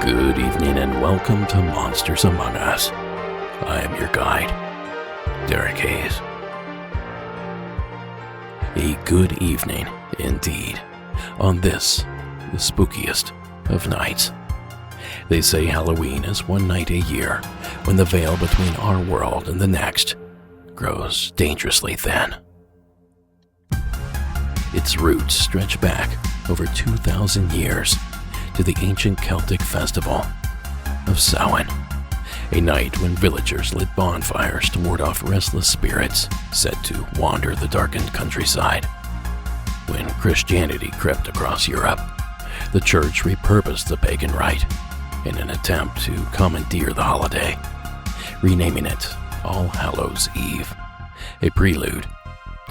Good evening and welcome to Monsters Among Us. I am your guide, Derek Hayes. A good evening, indeed, on this, the spookiest of nights. They say Halloween is one night a year when the veil between our world and the next grows dangerously thin. Its roots stretch back over 2,000 years to the ancient Celtic festival of Samhain, a night when villagers lit bonfires to ward off restless spirits said to wander the darkened countryside. When Christianity crept across Europe, the church repurposed the pagan rite in an attempt to commandeer the holiday, renaming it All Hallows Eve, a prelude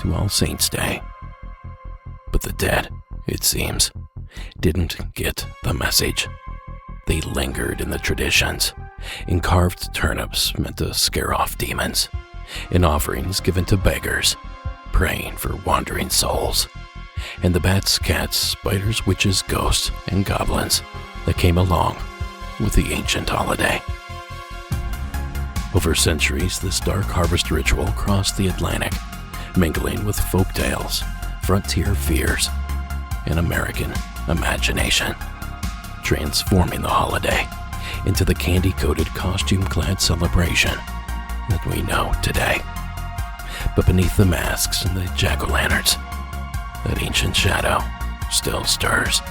to All Saints' Day. But the dead, it seems, didn't get the message. They lingered in the traditions, in carved turnips meant to scare off demons, in offerings given to beggars, praying for wandering souls, and the bats, cats, spiders, witches, ghosts, and goblins that came along with the ancient holiday. Over centuries, this dark harvest ritual crossed the Atlantic, mingling with folk tales, frontier fears, and American imagination, transforming the holiday into the candy-coated, costume-clad celebration that we know today. But beneath the masks and the jack-o'-lanterns, that ancient shadow still stirs,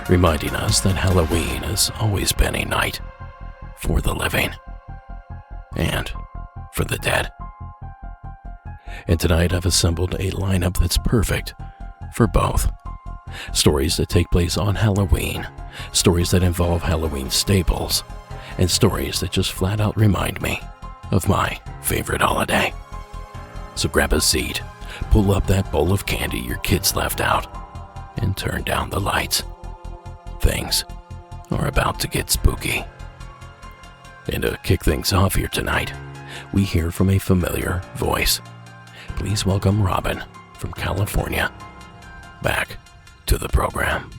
reminding us that Halloween has always been a night for the living and for the dead. And tonight I've assembled a lineup that's perfect for both. Stories that take place on Halloween, stories that involve Halloween staples, and stories that just flat out remind me of my favorite holiday. So grab a seat, pull up that bowl of candy your kids left out, and turn down the lights. Things are about to get spooky. And to kick things off here tonight, we hear from a familiar voice. Please welcome Robin from California back to the program.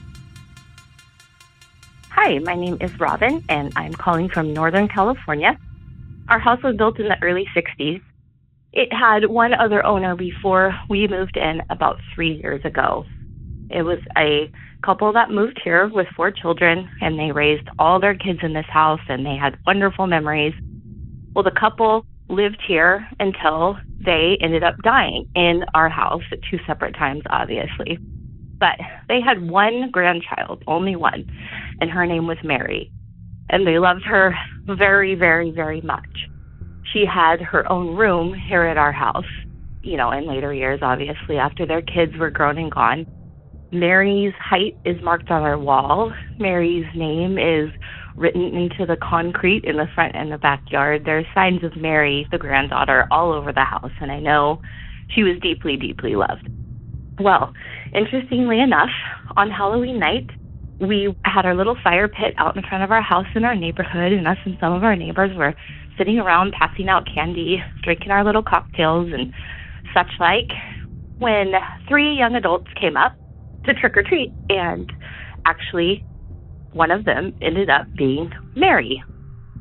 Hi, my name is Robin, and I'm calling from Northern California. Our house was built in the early 60s. It had one other owner before we moved in about 3 years ago. It was a couple that moved here with 4 children, and they raised all their kids in this house, and they had wonderful memories. Well, the couple lived here until they ended up dying in our house at 2 separate times, obviously. But they had one grandchild, only one, and her name was Mary. And they loved her very, very, very much. She had her own room here at our house, in later years, obviously, after their kids were grown and gone. Mary's height is marked on our wall. Mary's name is written into the concrete in the front and the backyard. There are signs of Mary, the granddaughter, all over the house, and I know she was deeply, deeply loved. Well, interestingly enough, on Halloween night, we had our little fire pit out in front of our house in our neighborhood, and us and some of our neighbors were sitting around passing out candy, drinking our little cocktails and such like, when 3 young adults came up to trick or treat, and actually one of them ended up being Mary.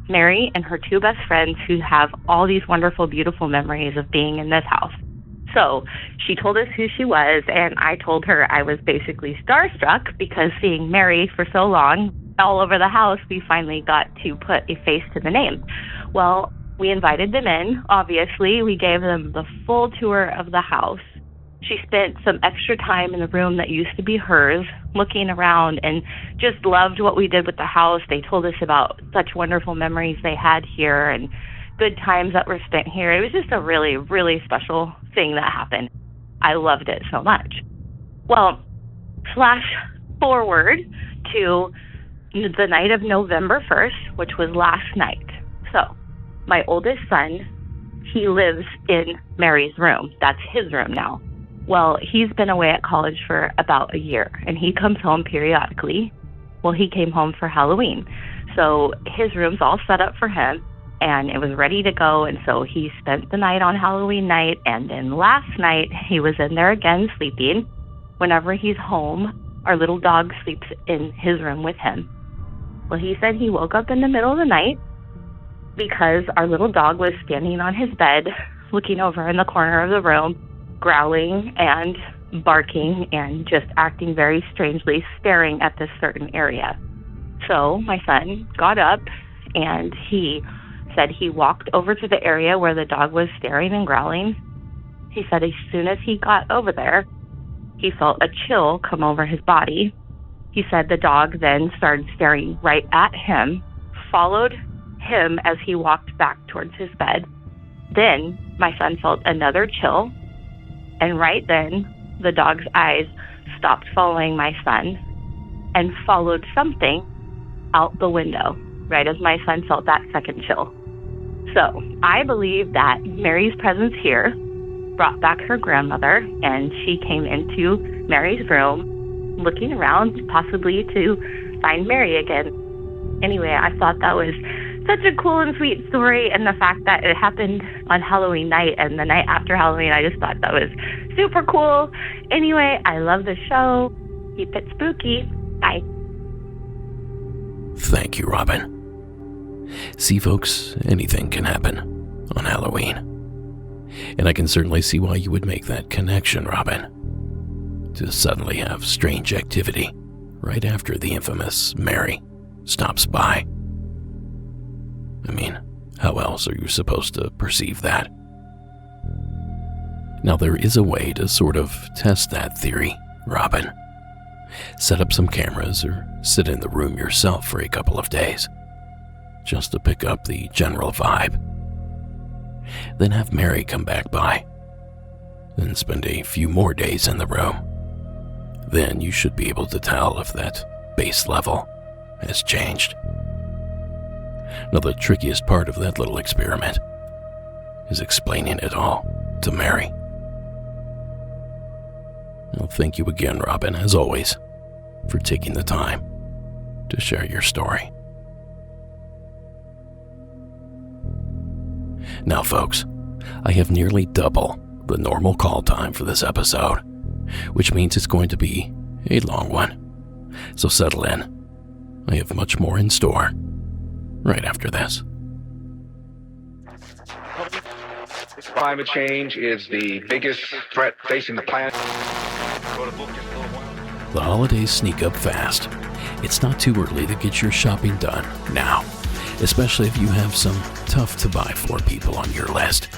Mary and her 2 best friends who have all these wonderful, beautiful memories of being in this house. So she told us who she was, and I told her I was basically starstruck because seeing Mary for so long all over the house, we finally got to put a face to the name. Well, we invited them in, obviously. We gave them the full tour of the house. She spent some extra time in the room that used to be hers, looking around, and just loved what we did with the house. They told us about such wonderful memories they had here and good times that were spent here. It was just a really, really special thing that happened. I loved it so much. Well, flash forward to the night of November 1st, which was last night. So, my oldest son, he lives in Mary's room. That's his room now. Well, he's been away at college for about a year, and he comes home periodically. Well, he came home for Halloween. So his room's all set up for him, and it was ready to go, and so he spent the night on Halloween night, and then last night he was in there again sleeping. Whenever he's home, our little dog sleeps in his room with him. Well, he said he woke up in the middle of the night because our little dog was standing on his bed, looking over in the corner of the room, growling and barking and just acting very strangely, staring at this certain area. So my son got up and he said he walked over to the area where the dog was staring and growling. He said as soon as he got over there, he felt a chill come over his body. He said the dog then started staring right at him, followed him as he walked back towards his bed. Then my son felt another chill. And right then, the dog's eyes stopped following my son and followed something out the window, right as my son felt that second chill. So I believe that Mary's presence here brought back her grandmother, and she came into Mary's room looking around, possibly to find Mary again. Anyway, I thought that was such a cool and sweet story, and the fact that it happened on Halloween night and the night after Halloween, I just thought that was super cool. Anyway, I love the show. Keep it spooky. Bye. Thank you, Robin. See, folks, anything can happen on Halloween. And I can certainly see why you would make that connection, Robin, to suddenly have strange activity right after the infamous Mary stops by. I mean, how else are you supposed to perceive that? Now, there is a way to sort of test that theory, Robin. Set up some cameras or sit in the room yourself for a couple of days, just to pick up the general vibe. Then have Mary come back by. Then spend a few more days in the room. Then you should be able to tell if that base level has changed. Now, the trickiest part of that little experiment is explaining it all to Mary. Well, thank you again, Robin, as always, for taking the time to share your story. Now, folks, I have nearly double the normal call time for this episode, which means it's going to be a long one. So settle in. I have much more in store right after this. Climate change is the biggest threat facing the planet. The holidays sneak up fast. It's not too early to get your shopping done now, especially if you have some tough-to-buy-for people on your list.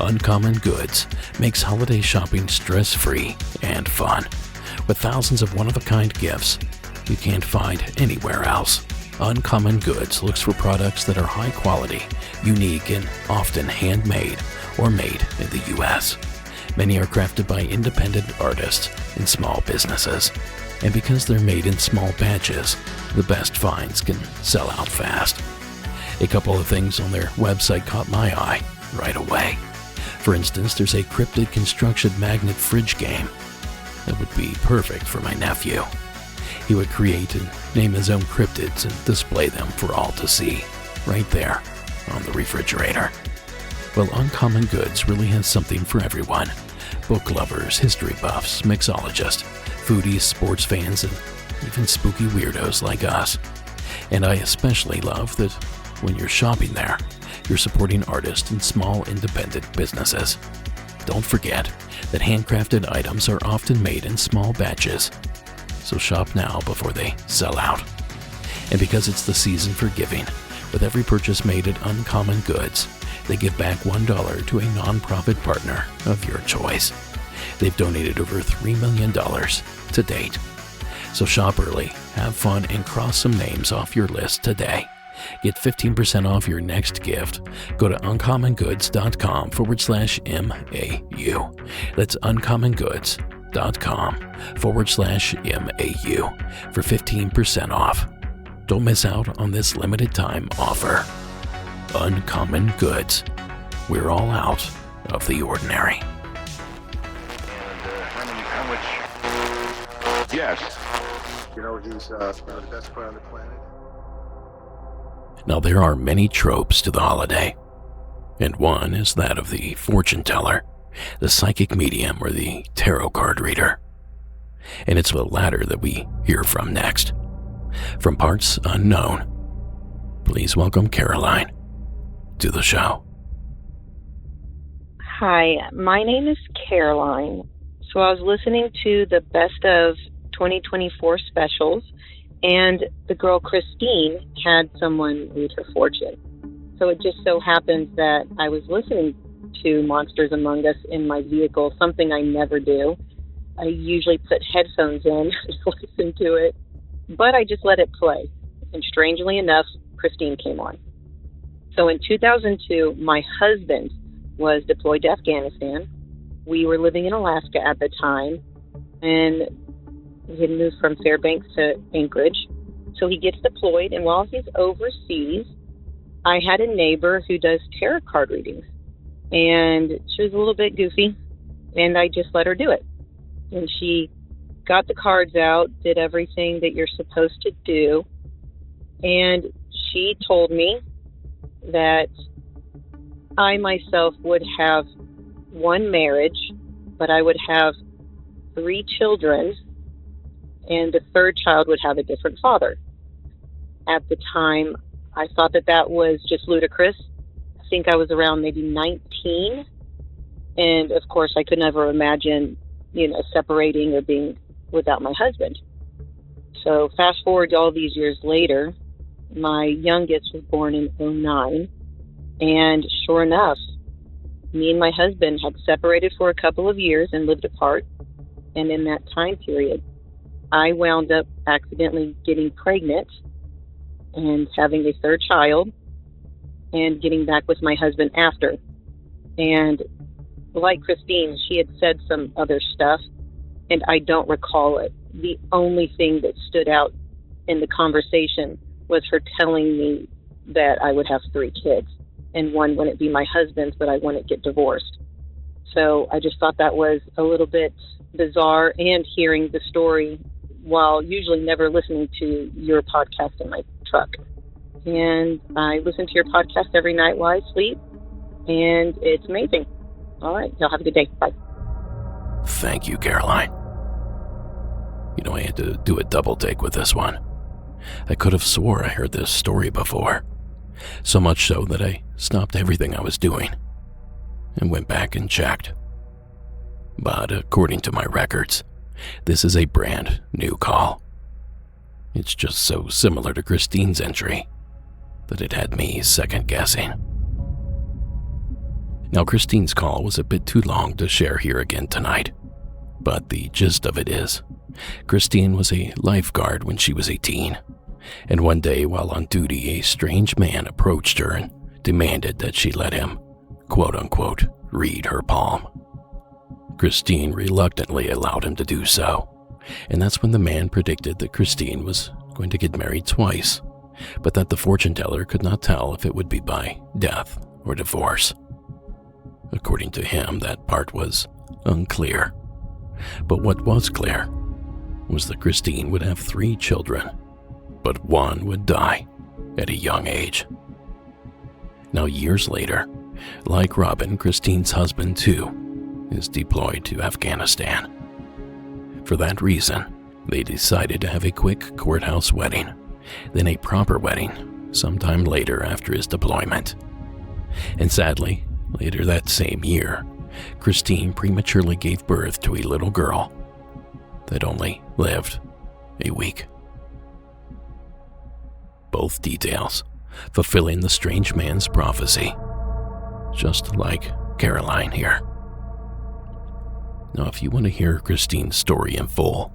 Uncommon Goods makes holiday shopping stress-free and fun, with thousands of one-of-a-kind gifts you can't find anywhere else. Uncommon Goods looks for products that are high quality, unique, and often handmade or made in the U.S. Many are crafted by independent artists and small businesses. And because they're made in small batches, the best finds can sell out fast. A couple of things on their website caught my eye right away. For instance, there's a cryptid construction magnet fridge game that would be perfect for my nephew. He would create and name his own cryptids and display them for all to see, right there on the refrigerator. Well, Uncommon Goods really has something for everyone. Book lovers, history buffs, mixologists, foodies, sports fans, and even spooky weirdos like us. And I especially love that when you're shopping there, you're supporting artists and small independent businesses. Don't forget that handcrafted items are often made in small batches. So shop now before they sell out. And because it's the season for giving, with every purchase made at Uncommon Goods, they give back $1 to a nonprofit partner of your choice. They've donated over $3 million to date. So shop early, have fun, and cross some names off your list today. Get 15% off your next gift. Go to uncommongoods.com/MAU. That's uncommongoods.com/MAU for 15% off. Don't miss out on this limited time offer. Uncommon Goods. We're all out of the ordinary. And how much? Yes. You know, he's the best player on the planet. Now, there are many tropes to the holiday, and one is that of the fortune teller, the psychic medium, or the tarot card reader. And it's the latter that we hear from next. From parts unknown, please welcome Caroline to the show. Hi, my name is Caroline. So I was listening to the Best of 2024 specials, and the girl Christine had someone read her fortune. So it just so happens that I was listening to Monsters Among Us in my vehicle, something I never do. I usually put headphones in and listen to it, but I just let it play. And strangely enough, Christine came on. So in 2002, my husband was deployed to Afghanistan. We were living in Alaska at the time, and we had moved from Fairbanks to Anchorage. So he gets deployed, and while he's overseas, I had a neighbor who does tarot card readings. And she was a little bit goofy, and I just let her do it. And she got the cards out, did everything that you're supposed to do, and she told me that I myself would have one marriage, but I would have 3 children, and the third child would have a different father. At the time, I thought that that was just ludicrous. I think I was around maybe 19, and of course I could never imagine, separating or being without my husband. So fast forward all these years later, my youngest was born in 2009, and sure enough, me and my husband had separated for a couple of years and lived apart, and in that time period, I wound up accidentally getting pregnant and having a third child and getting back with my husband after. And like Christine, she had said some other stuff, and I don't recall it. The only thing that stood out in the conversation was her telling me that I would have 3 kids, and one wouldn't be my husband's, but I wouldn't get divorced. So I just thought that was a little bit bizarre, and hearing the story while usually never listening to your podcast in my truck. And I listen to your podcast every night while I sleep, and it's amazing. All right, y'all have a good day. Bye. Thank you, Caroline. I had to do a double take with this one. I could have swore I heard this story before. So much so that I stopped everything I was doing and went back and checked. But according to my records, this is a brand new call. It's just so similar to Christine's entry that it had me second guessing. Now, Christine's call was a bit too long to share here again tonight, but the gist of it is, Christine was a lifeguard when she was 18, and one day while on duty, a strange man approached her and demanded that she let him, quote-unquote, read her palm. Christine reluctantly allowed him to do so, and that's when the man predicted that Christine was going to get married twice, but that the fortune teller could not tell if it would be by death or divorce. According to him, that part was unclear. But what was clear was that Christine would have 3 children, but one would die at a young age. Now, years later, like Robin, Christine's husband too is deployed to Afghanistan. For that reason, they decided to have a quick courthouse wedding, then a proper wedding sometime later after his deployment. And sadly, later that same year, Christine prematurely gave birth to a little girl that only lived a week. Both details fulfilling the strange man's prophecy, just like Caroline here. Now, if you want to hear Christine's story in full,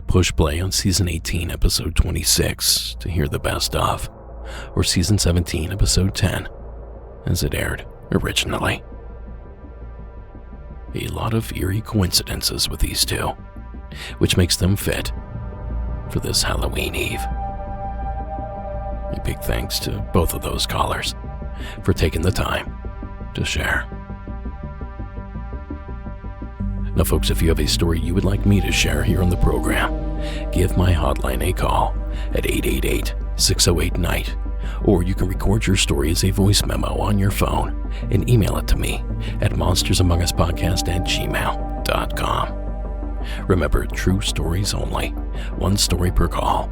push play on Season 18, Episode 26 to hear the best of, or Season 17, Episode 10, as it aired originally. A lot of eerie coincidences with these two, which makes them fit for this Halloween Eve. A big thanks to both of those callers for taking the time to share. Now, folks, if you have a story you would like me to share here on the program, give my hotline a call at 888-608-NIGHT, or you can record your story as a voice memo on your phone and email it to me at monstersamonguspodcast@gmail.com. Remember, true stories only, one story per call.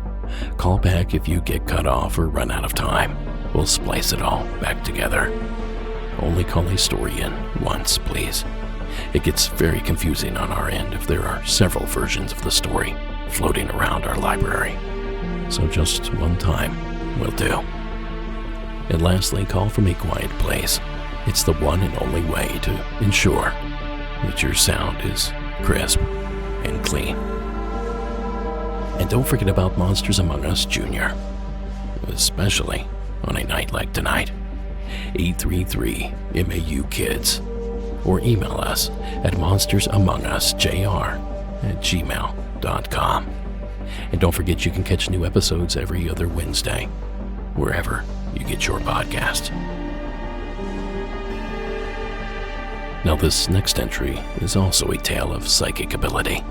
Call back if you get cut off or run out of time. We'll splice it all back together. Only call a story in once, please. It gets very confusing on our end if there are several versions of the story floating around our library. So just one time will do. And lastly, call from a quiet place. It's the one and only way to ensure that your sound is crisp and clean. And don't forget about Monsters Among Us Jr., especially on a night like tonight. 833-MAU-KIDS, or email us at monstersamongusjr@gmail.com. And don't forget you can catch new episodes every other Wednesday, wherever you get your podcast. Now, this next entry is also a tale of psychic ability.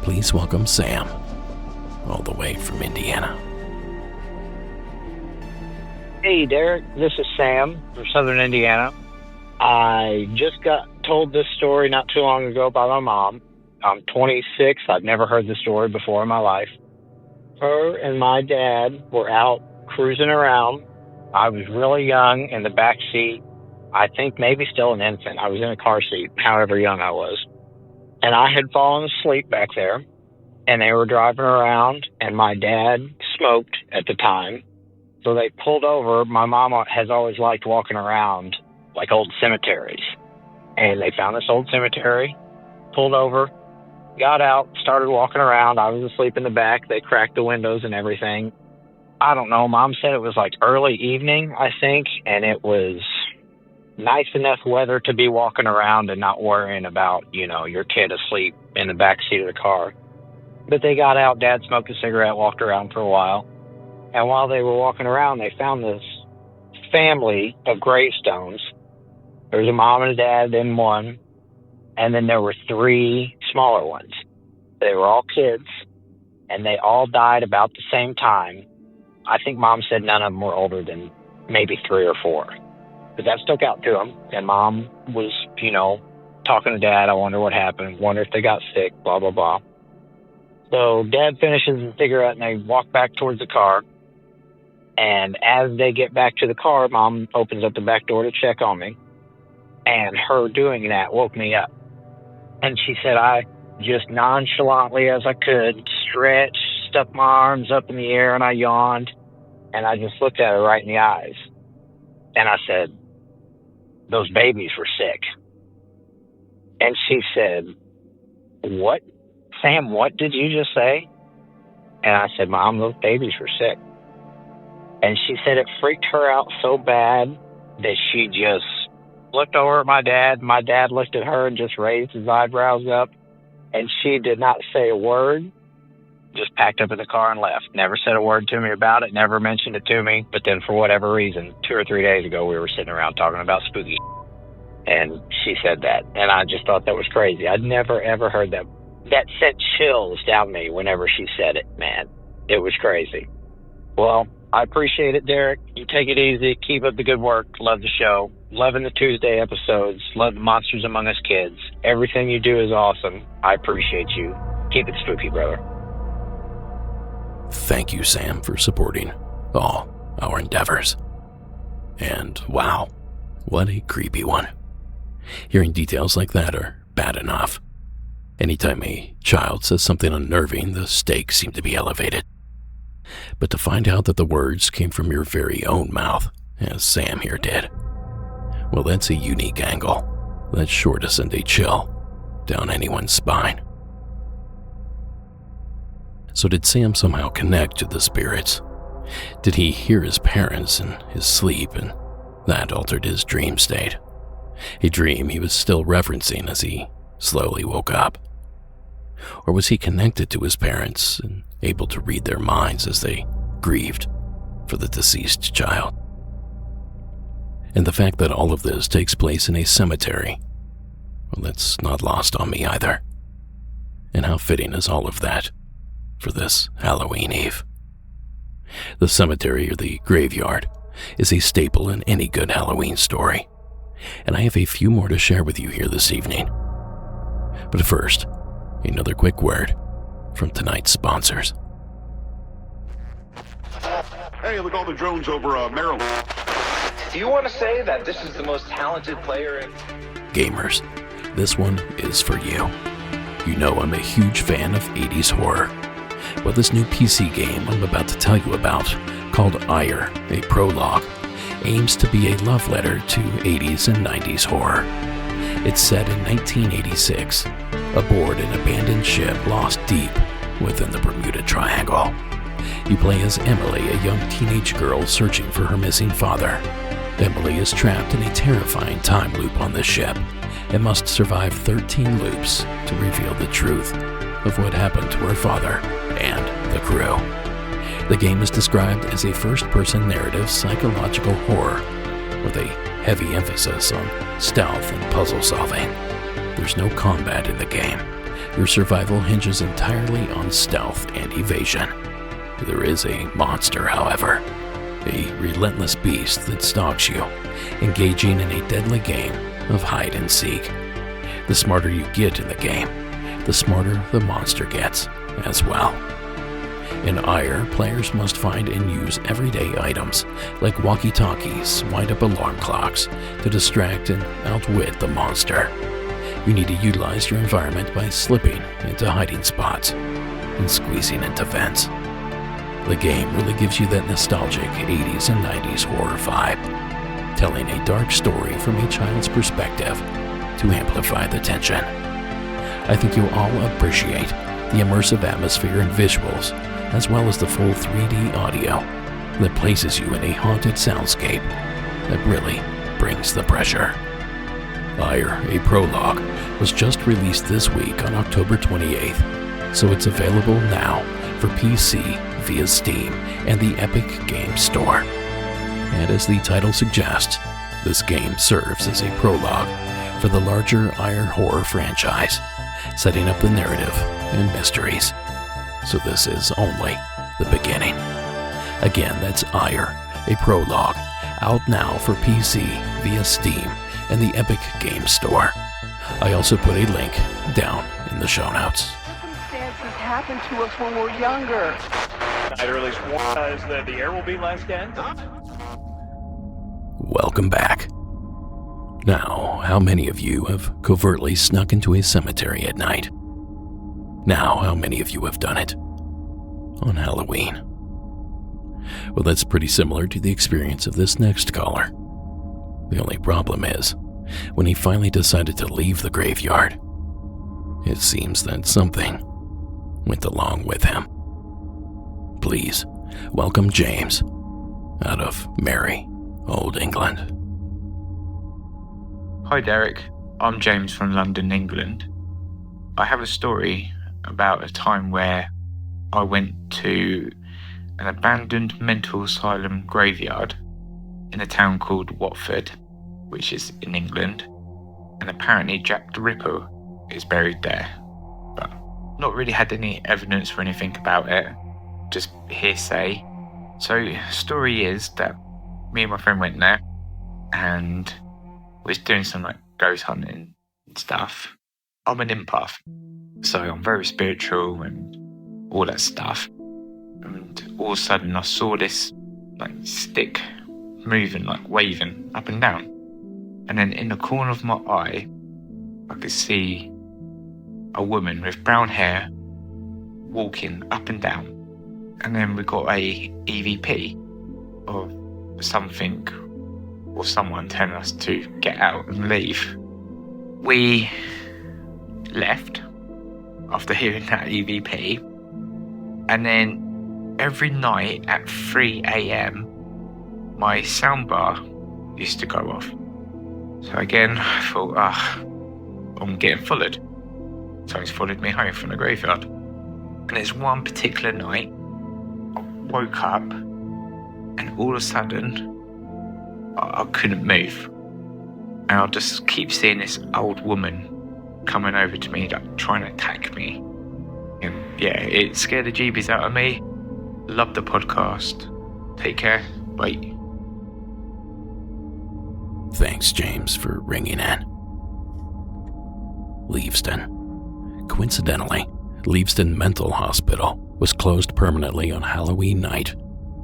Please welcome Sam, all the way from Indiana. Hey, Derek. This is Sam from Southern Indiana. I just got told this story not too long ago by my mom. I'm 26. I'd never heard this story before in my life. Her and my dad were out cruising around. I was really young in the back seat. I think maybe still an infant. I was in a car seat, however young I was. And I had fallen asleep back there. And they were driving around, and my dad smoked at the time. So they pulled over. My mama has always liked walking around like old cemeteries. And they found this old cemetery, pulled over, got out, started walking around. I was asleep in the back. They cracked the windows and everything. I don't know. Mom said it was like early evening, I think, and it was nice enough weather to be walking around and not worrying about, your kid asleep in the back seat of the car. But they got out. Dad smoked a cigarette, walked around for a while. And while they were walking around, they found this family of gravestones. There was a mom and a dad in one, and then there were 3 smaller ones. They were all kids, and they all died about the same time. I think Mom said none of them were older than maybe 3 or 4. But that stuck out to them, and Mom was, talking to Dad. I wonder what happened, wonder if they got sick, blah, blah, blah. So Dad finishes his cigarette, and they walk back towards the car. And as they get back to the car, Mom opens up the back door to check on me. And her doing that woke me up. And she said, I just nonchalantly as I could stretched, stuck my arms up in the air, and I yawned. And I just looked at her right in the eyes. And I said, those babies were sick. And she said, what? Sam, what did you just say? And I said, Mom, those babies were sick. And she said it freaked her out so bad that she just looked over at my dad. My dad looked at her and just raised his eyebrows up. And she did not say a word, just packed up in the car and left. Never said a word to me about it, never mentioned it to me. But then for whatever reason, 2 or 3 days ago, we were sitting around talking about spooky. And she said that. And I just thought that was crazy. I'd never, ever heard that. That sent chills down me whenever she said it, man. It was crazy. Well, I appreciate it, Derek. You take it easy. Keep up the good work. Love the show. Loving the Tuesday episodes. Love the Monsters Among Us Kids. Everything you do is awesome. I appreciate you. Keep it spooky, brother. Thank you, Sam, for supporting all our endeavors. And wow, what a creepy one. Hearing details like that are bad enough. Anytime a child says something unnerving, the stakes seem to be elevated. But to find out that the words came from your very own mouth, as Sam here did, well, that's a unique angle. That's sure to send a chill down anyone's spine. So did Sam somehow connect to the spirits? Did he hear his parents in his sleep and that altered his dream state? A dream he was still referencing as he slowly woke up? Or was he connected to his parents and able to read their minds as they grieved for the deceased child? And the fact that all of this takes place in a cemetery, well, that's not lost on me either. And how fitting is all of that for this Halloween Eve? The cemetery, or the graveyard, is a staple in any good Halloween story, and I have a few more to share with you here this evening. But first, another quick word from tonight's sponsors. Hey, look, all the drones over Maryland. Do you want to say that this is the most talented player in... Gamers, this one is for you. You know I'm a huge fan of 80s horror. Well, this new PC game I'm about to tell you about, called Ire, a prologue, aims to be a love letter to 80s and 90s horror. It's set in 1986, aboard an abandoned ship lost deep within the Bermuda Triangle. You play as Emily, a young teenage girl searching for her missing father. Emily is trapped in a terrifying time loop on the ship and must survive 13 loops to reveal the truth of what happened to her father and the crew. The game is described as a first-person narrative psychological horror with a heavy emphasis on stealth and puzzle solving. There's no combat in the game. Your survival hinges entirely on stealth and evasion. There is a monster, however, a relentless beast that stalks you, engaging in a deadly game of hide and seek. The smarter you get in the game, the smarter the monster gets as well. In Ire, players must find and use everyday items like walkie-talkies, wind-up alarm clocks to distract and outwit the monster. You need to utilize your environment by slipping into hiding spots and squeezing into vents. The game really gives you that nostalgic 80s and 90s horror vibe, telling a dark story from a child's perspective to amplify the tension. I think you'll all appreciate the immersive atmosphere and visuals, as well as the full 3D audio that places you in a haunted soundscape that really brings the pressure. Ire, a prologue, was just released this week on October 28th, so it's available now for PC via Steam and the Epic Games Store. And as the title suggests, this game serves as a prologue for the larger Ire horror franchise, setting up the narrative and mysteries. So this is only the beginning. Again, that's Ire, a prologue, out now for PC via Steam and the Epic Games Store. I also put a link down in the show notes. Circumstances happen to us when we're younger. I'd release one as the air will be less dense. Welcome back. Now, how many of you have covertly snuck into a cemetery at night? Now, how many of you have done it on Halloween? Well, that's pretty similar to the experience of this next caller. The only problem is, when he finally decided to leave the graveyard, it seems that something went along with him. Please welcome James out of merry old England. Hi Derek, I'm James from London, England. I have a story about a time where I went to an abandoned mental asylum graveyard in a town called Watford, which is in England, and apparently Jack the Ripper is buried there, but not really had any evidence or anything about it, just hearsay. So story is that me and my friend went there and was doing some ghost hunting and stuff. I'm an empath, so I'm very spiritual and all that stuff. And all of a sudden I saw this stick moving, waving up and down. And then in the corner of my eye, I could see a woman with brown hair walking up and down. And then we got a EVP of something or someone telling us to get out and leave. We left after hearing that EVP. And then every night at 3 a.m, my soundbar used to go off. So again, I thought, I'm getting followed. Something's followed me home from the graveyard. And there's one particular night, I woke up and all of a sudden, I couldn't move. And I just keep seeing this old woman coming over to me, like trying to attack me. And yeah, it scared the jeebies out of me. Love the podcast. Take care. Bye. Thanks, James, for ringing in. Leavesden. Coincidentally, Leavesden Mental Hospital was closed permanently on Halloween night,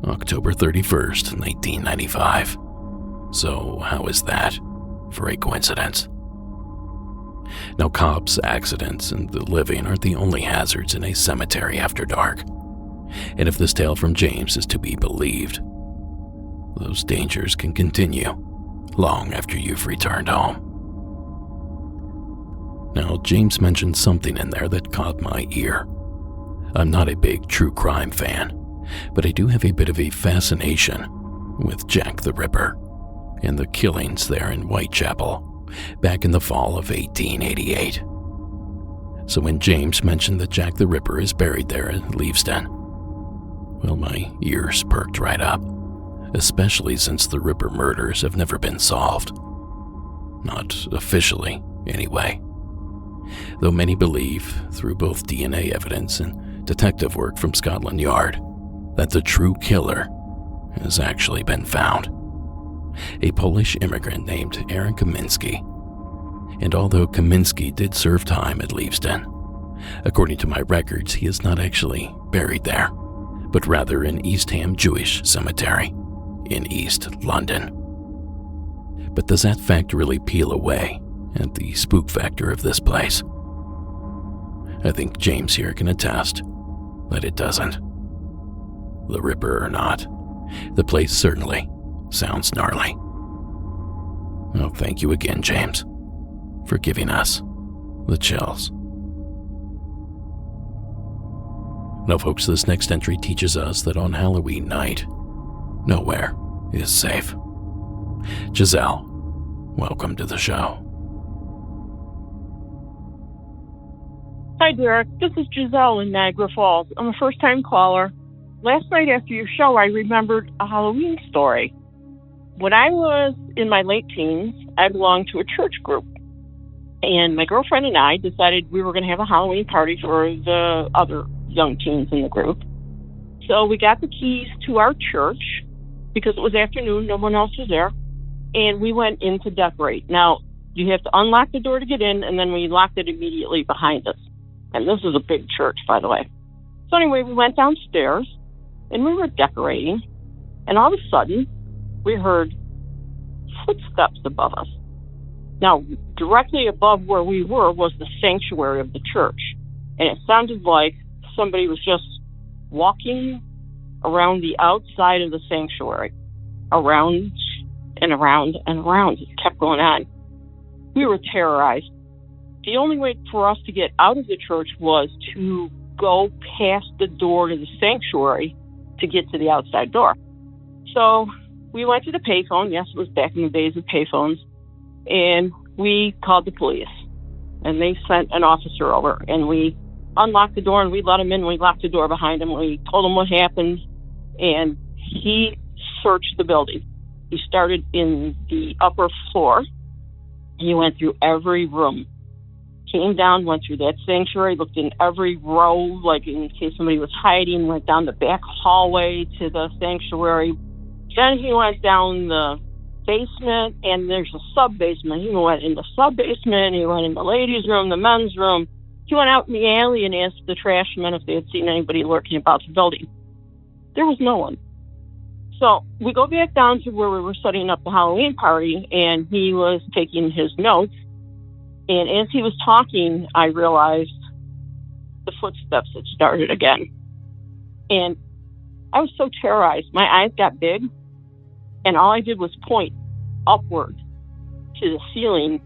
October 31st, 1995. So how is that for a coincidence? Now, cops, accidents, and the living aren't the only hazards in a cemetery after dark. And if this tale from James is to be believed, those dangers can continue long after you've returned home. Now, James mentioned something in there that caught my ear. I'm not a big true crime fan, but I do have a bit of a fascination with Jack the Ripper and the killings there in Whitechapel back in the fall of 1888. So when James mentioned that Jack the Ripper is buried there in Leavesden, well, my ears perked right up, especially since the Ripper murders have never been solved. Not officially, anyway. Though many believe, through both DNA evidence and detective work from Scotland Yard, that the true killer has actually been found. A Polish immigrant named Aaron Kamiński. And although Kamiński did serve time at Leavesden, according to my records, he is not actually buried there, but rather in East Ham Jewish Cemetery in East London. But does that fact really peel away at the spook factor of this place? I think James here can attest that it doesn't. The Ripper or not, the place certainly sounds gnarly. Oh, thank you again, James, for giving us the chills. Now, folks, this next entry teaches us that on Halloween night, nowhere is safe. Giselle, welcome to the show. Hi, Derek. This is Giselle in Niagara Falls. I'm a first-time caller. Last night after your show, I remembered a Halloween story. When I was in my late teens, I belonged to a church group. And my girlfriend and I decided we were going to have a Halloween party for the other young teens in the group. So we got the keys to our church because it was afternoon, no one else was there, and we went in to decorate. Now, you have to unlock the door to get in, and then we locked it immediately behind us. And this is a big church, by the way. So anyway, we went downstairs, and we were decorating, and all of a sudden, we heard footsteps above us. Now, directly above where we were was the sanctuary of the church, and it sounded like somebody was just walking around the outside of the sanctuary, around and around and around. It kept going on. We were terrorized. The only way for us to get out of the church was to go past the door to the sanctuary to get to the outside door. So we went to the payphone. Yes, it was back in the days of payphones. And we called the police. And they sent an officer over. And we unlocked the door and we let him in. We locked the door behind him. We told him what happened. And he searched the building. He started in the upper floor. He went through every room. Came down, went through that sanctuary, looked in every row, like in case somebody was hiding, went down the back hallway to the sanctuary. Then he went down the basement, and there's a sub-basement. He went in the sub-basement, he went in the ladies' room, the men's room. He went out in the alley and asked the trash men if they had seen anybody lurking about the building. There was no one. So we go back down to where we were setting up the Halloween party, and he was taking his notes. And as he was talking, I realized the footsteps had started again. And I was so terrorized. My eyes got big, and all I did was point upward to the ceiling.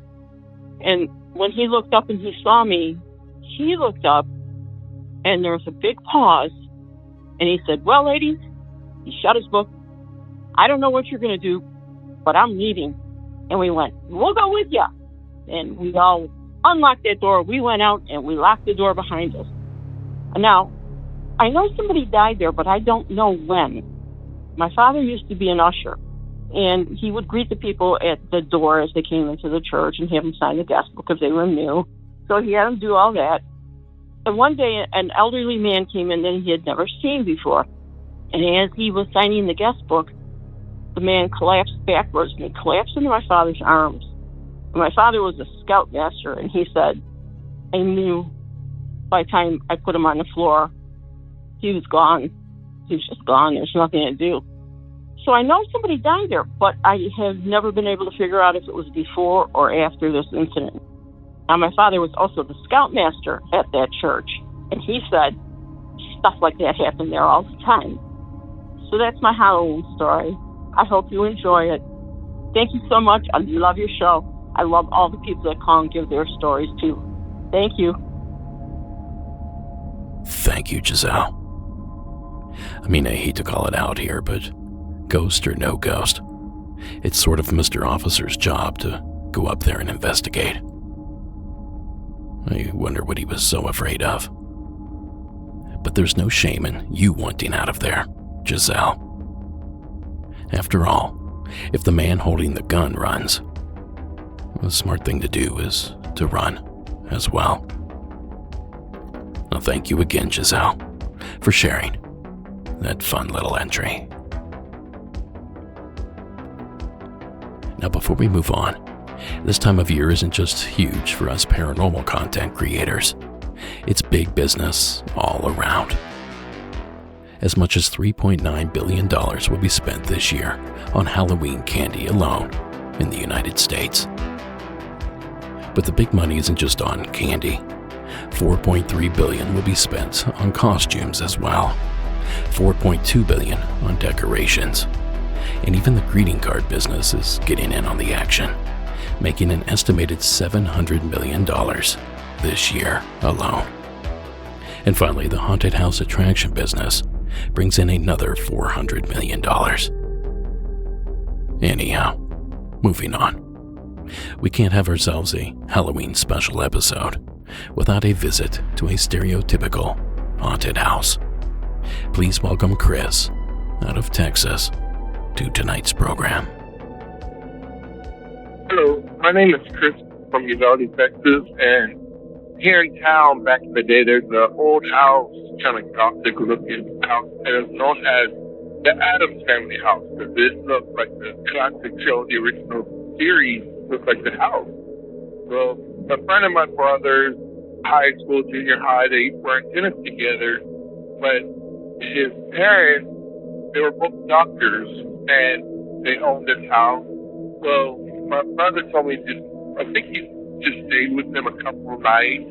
And when he looked up and he saw me, he looked up and there was a big pause. And he said, "Well, ladies," he shut his book, "I don't know what you're going to do, but I'm leaving." And we went, "We'll go with you." And we all unlocked that door. We went out and we locked the door behind us. Now, I know somebody died there, but I don't know when. My father used to be an usher, and he would greet the people at the door as they came into the church and have them sign the guest book if they were new. So he had them do all that. And one day, an elderly man came in that he had never seen before. And as he was signing the guest book, the man collapsed backwards, and he collapsed into my father's arms. And my father was a scoutmaster, and he said, I knew by the time I put him on the floor, he was gone. He was just gone. There's nothing to do. So I know somebody died there, but I have never been able to figure out if it was before or after this incident. Now, my father was also the scoutmaster at that church, and he said stuff like that happened there all the time. So that's my Halloween story. I hope you enjoy it. Thank you so much. I love your show. I love all the people that call and give their stories, too. Thank you. Thank you, Giselle. I mean, I hate to call it out here, but ghost or no ghost, it's sort of Mr. Officer's job to go up there and investigate. I wonder what he was so afraid of. But there's no shame in you wanting out of there, Giselle. After all, if the man holding the gun runs, the smart thing to do is to run as well. Well, thank you again, Giselle, for sharing that fun little entry. Now, before we move on, this time of year isn't just huge for us paranormal content creators. It's big business all around. As much as $3.9 billion will be spent this year on Halloween candy alone in the United States. But the big money isn't just on candy. $4.3 billion will be spent on costumes as well. $4.2 billion on decorations. And even the greeting card business is getting in on the action, making an estimated $700 million this year alone. And finally, the haunted house attraction business brings in another $400 million. Anyhow, moving on. We can't have ourselves a Halloween special episode without a visit to a stereotypical haunted house. Please welcome Chris out of Texas to tonight's program. Hello, my name is Chris from Uvalde, Texas, and here in town back in the day, there's an old house, kind of gothic looking house, and it's known as the Addams Family House, because it looks like the classic show, the original series, looks like the house. Well, a friend of my brother's, high school, junior high, they were in tennis together, but his parents, they were both doctors, and they owned this house. Well, my brother told me I think he just stayed with them a couple of nights,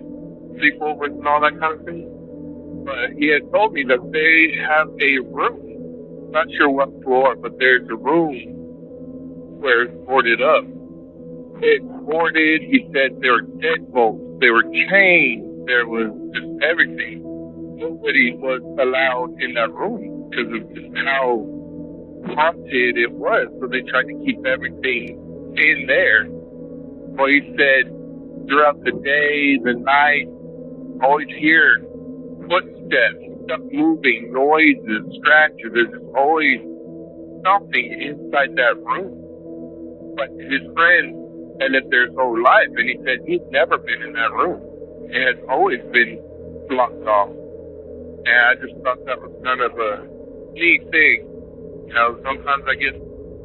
sleepovers and all that kind of thing. But he had told me that they have a room, not sure what floor, but there's a room where it's boarded up. It's boarded, he said there were deadbolts, there were chains, there was just everything. Nobody was allowed in that room because of just how haunted it was. So they tried to keep everything in there. Well, he said throughout the day, the night, always hear footsteps, stuff moving, noises, scratches. There's just always something inside that room. But his friend had lived there his whole life, and he said he'd never been in that room. It has always been blocked off. And I just thought that was kind of a neat thing. You know, sometimes I guess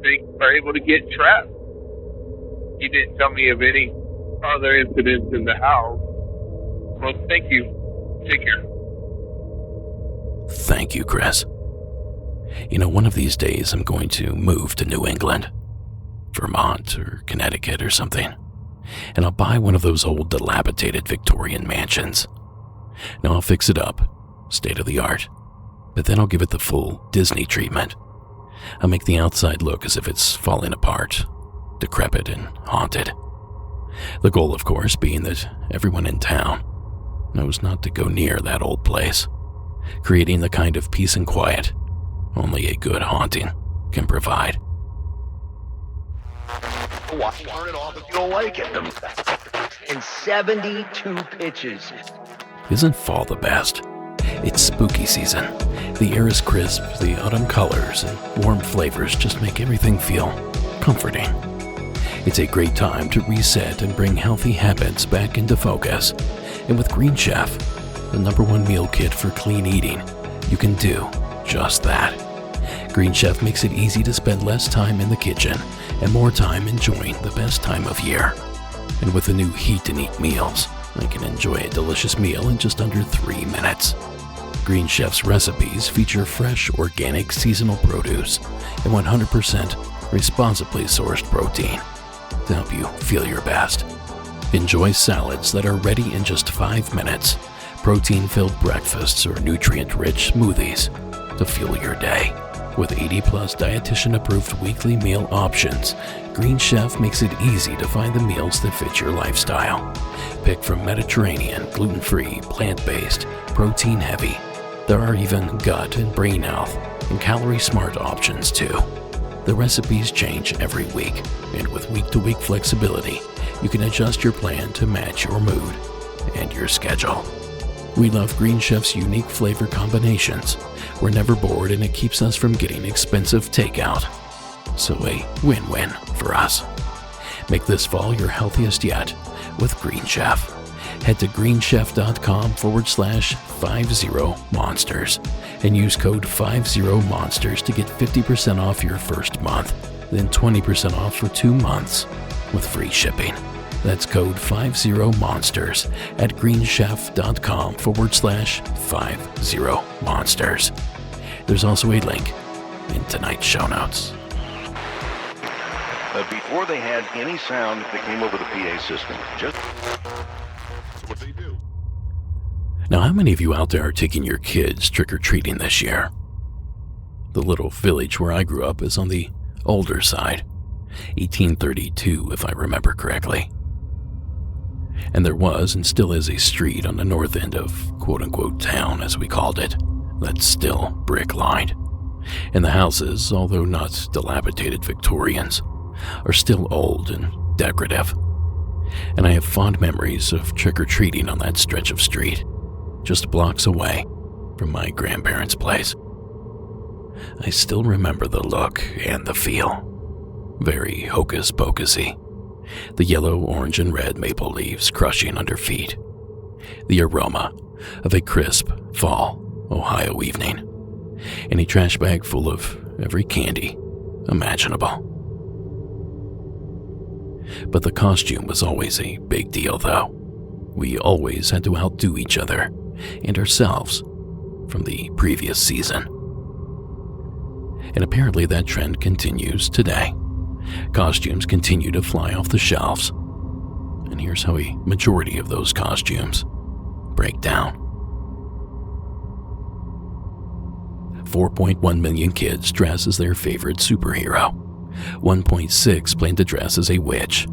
they are able to get trapped. He didn't tell me of any other incidents in the house. Well, thank you. Take care. Thank you, Chris. You know, one of these days I'm going to move to New England, Vermont or Connecticut or something, and I'll buy one of those old dilapidated Victorian mansions. Now I'll fix it up, state of the art, but then I'll give it the full Disney treatment. I'll make the outside look as if it's falling apart, decrepit and haunted. The goal, of course, being that everyone in town knows not to go near that old place, creating the kind of peace and quiet only a good haunting can provide. Why turn it off if you don't like it? In 72 pitches. Isn't fall the best? It's spooky season. The air is crisp, the autumn colors and warm flavors just make everything feel comforting. It's a great time to reset and bring healthy habits back into focus. And with Green Chef, the #1 meal kit for clean eating, you can do just that. Green Chef makes it easy to spend less time in the kitchen and more time enjoying the best time of year. And with the new Heat and Eat meals, I can enjoy a delicious meal in just under 3 minutes. Green Chef's recipes feature fresh, organic, seasonal produce and 100% responsibly sourced protein to help you feel your best. Enjoy salads that are ready in just 5 minutes, protein-filled breakfasts or nutrient-rich smoothies to fuel your day. With 80+ dietitian-approved weekly meal options, Green Chef makes it easy to find the meals that fit your lifestyle. Pick from Mediterranean, gluten-free, plant-based, protein-heavy. There are even gut and brain health and calorie-smart options too. The recipes change every week, and with week-to-week flexibility, you can adjust your plan to match your mood and your schedule. We love Green Chef's unique flavor combinations. We're never bored and it keeps us from getting expensive takeout. So a win-win for us. Make this fall your healthiest yet with Green Chef. Head to greenchef.com/50monsters and use code 50monsters to get 50% off your first month, then 20% off for 2 months with free shipping. That's code 50monsters at greenchef.com/50monsters. There's also a link in tonight's show notes. Before they had any sound that came over the PA system, just what they do. Now, how many of you out there are taking your kids trick-or-treating this year? The little village where I grew up is on the older side, 1832 if I remember correctly. And there was and still is a street on the north end of quote-unquote town, as we called it, that's still brick-lined. And the houses, although not dilapidated Victorians, are still old and decorative. And I have fond memories of trick-or-treating on that stretch of street, just blocks away from my grandparents' place. I still remember the look and the feel. Very hocus-pocusy. The yellow, orange, and red maple leaves crushing under feet. The aroma of a crisp fall Ohio evening. And a trash bag full of every candy imaginable. But the costume was always a big deal, though. We always had to outdo each other and ourselves from the previous season. And apparently that trend continues today. Costumes continue to fly off the shelves. And here's how a majority of those costumes break down. 4.1 million kids dress as their favorite superhero. 1.6 plan to dress as a witch.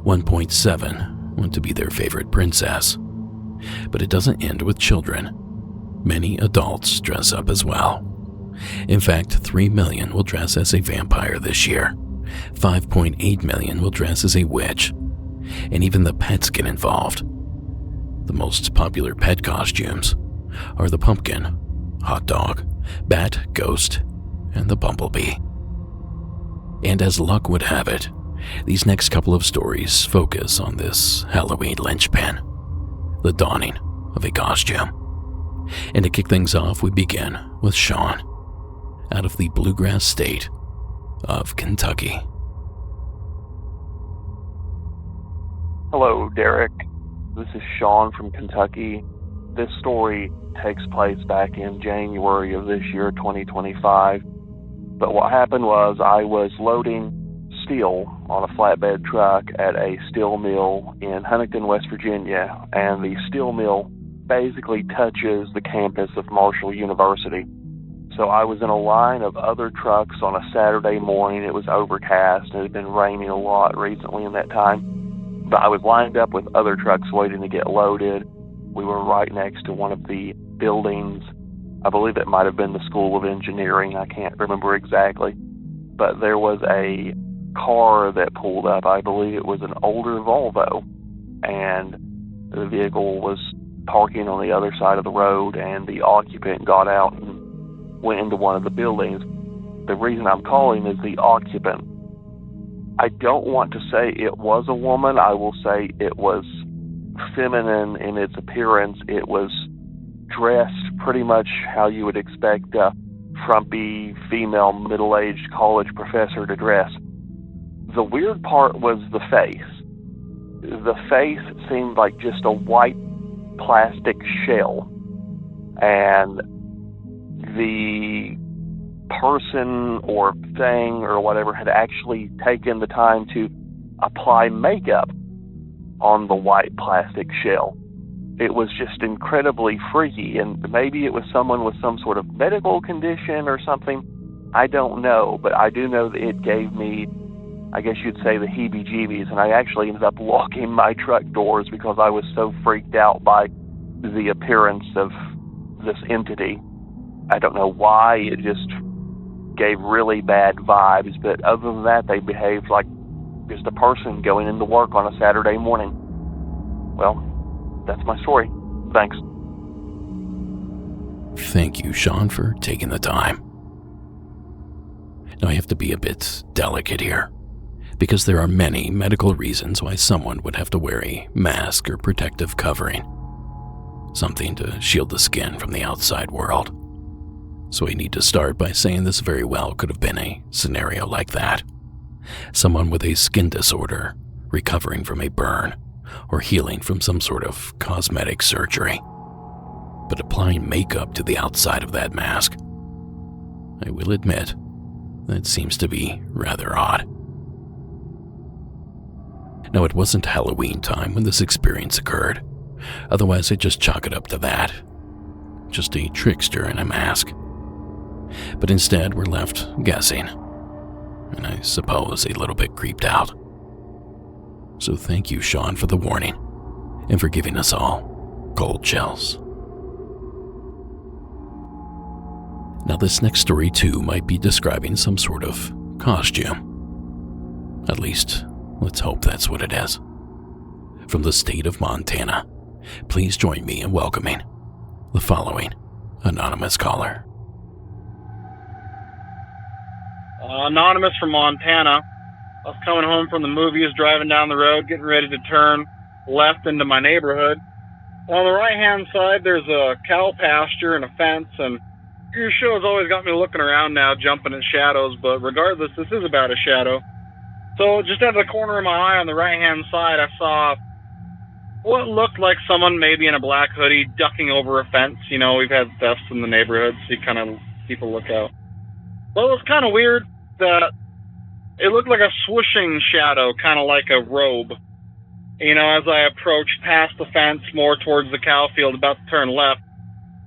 1.7 want to be their favorite princess. But it doesn't end with children. Many adults dress up as well. In fact, 3 million will dress as a vampire this year. 5.8 million will dress as a witch. And even the pets get involved. The most popular pet costumes are the pumpkin, hot dog, bat, ghost, and the bumblebee. And as luck would have it, these next couple of stories focus on this Halloween linchpin, the donning of a costume. And to kick things off, we begin with Sean, out of the bluegrass state of Kentucky. Hello, Derek. This is Sean from Kentucky. This story takes place back in January of this year, 2025. But what happened was I was loading steel on a flatbed truck at a steel mill in Huntington, West Virginia, and the steel mill basically touches the campus of Marshall University. So I was in a line of other trucks on a Saturday morning. It was overcast and it had been raining a lot recently in that time. But I was lined up with other trucks waiting to get loaded. We were right next to one of the buildings. I believe it might have been the School of Engineering. I can't remember exactly. But there was a car that pulled up. I believe it was an older Volvo. And the vehicle was parking on the other side of the road, and the occupant got out and went into one of the buildings. The reason I'm calling is the occupant. I don't want to say it was a woman. I will say it was feminine in its appearance. It was dressed pretty much how you would expect a frumpy female middle-aged college professor to dress. The weird part was the face. The face seemed like just a white plastic shell, and the person or thing or whatever had actually taken the time to apply makeup on the white plastic shell. It was just incredibly freaky, and maybe it was someone with some sort of medical condition or something. I don't know, but I do know that it gave me, I guess you'd say, the heebie-jeebies, and I actually ended up locking my truck doors because I was so freaked out by the appearance of this entity. I don't know why, it just gave really bad vibes, but other than that, they behaved like just a person going into work on a Saturday morning. Well, that's my story. Thanks. Thank you, Sean, for taking the time. Now, I have to be a bit delicate here, because there are many medical reasons why someone would have to wear a mask or protective covering, something to shield the skin from the outside world. So I need to start by saying this very well could have been a scenario like that. Someone with a skin disorder, recovering from a burn, or healing from some sort of cosmetic surgery. But applying makeup to the outside of that mask, I will admit, that seems to be rather odd. Now, it wasn't Halloween time when this experience occurred. Otherwise, I'd just chalk it up to that. Just a trickster in a mask. But instead, we're left guessing, and I suppose a little bit creeped out. So thank you, Sean, for the warning, and for giving us all cold chills. Now, this next story, too, might be describing some sort of costume. At least, let's hope that's what it is. From the state of Montana, please join me in welcoming the following anonymous caller. Anonymous from Montana. I was coming home from the movies, driving down the road, getting ready to turn left into my neighborhood. On the right-hand side, there's a cow pasture and a fence, and your show has always got me looking around now, jumping at shadows, but regardless, this is about a shadow. So just out of the corner of my eye on the right-hand side, I saw what looked like someone maybe in a black hoodie ducking over a fence. You know, we've had thefts in the neighborhood, so you kind of people look out. Well, it was kind of weird that it looked like a swooshing shadow, kind of like a robe. You know, as I approached past the fence, more towards the cow field, about to turn left,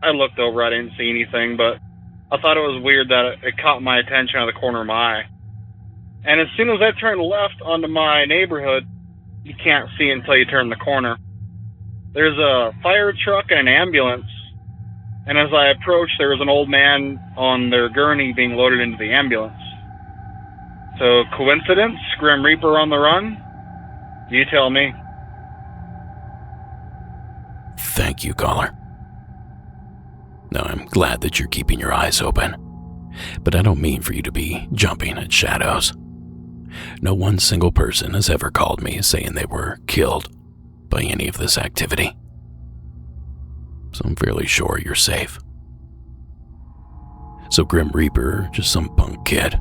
I looked over, I didn't see anything, but I thought it was weird that it caught my attention out of the corner of my eye. And as soon as I turned left onto my neighborhood, you can't see until you turn the corner. There's a fire truck and an ambulance, and as I approached, there was an old man on their gurney being loaded into the ambulance. So, coincidence? Grim Reaper on the run? You tell me. Thank you, caller. Now, I'm glad that you're keeping your eyes open, but I don't mean for you to be jumping at shadows. No one single person has ever called me saying they were killed by any of this activity. So I'm fairly sure you're safe. So Grim Reaper, just some punk kid.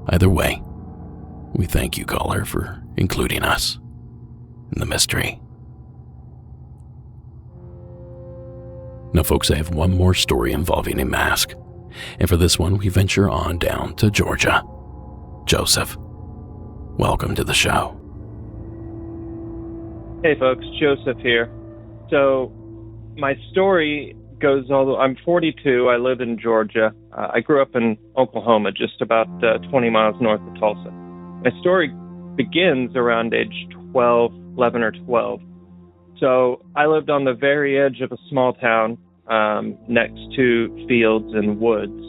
Either way, we thank you, caller, for including us in the mystery. Now, folks, I have one more story involving a mask, and for this one, we venture on down to Georgia. Joseph, welcome to the show. Hey, folks, Joseph here. So, my story goes I'm 42, I live in Georgia. I grew up in Oklahoma, just about 20 miles north of Tulsa. My story begins around age 12, 11 or 12. So I lived on the very edge of a small town next to fields and woods.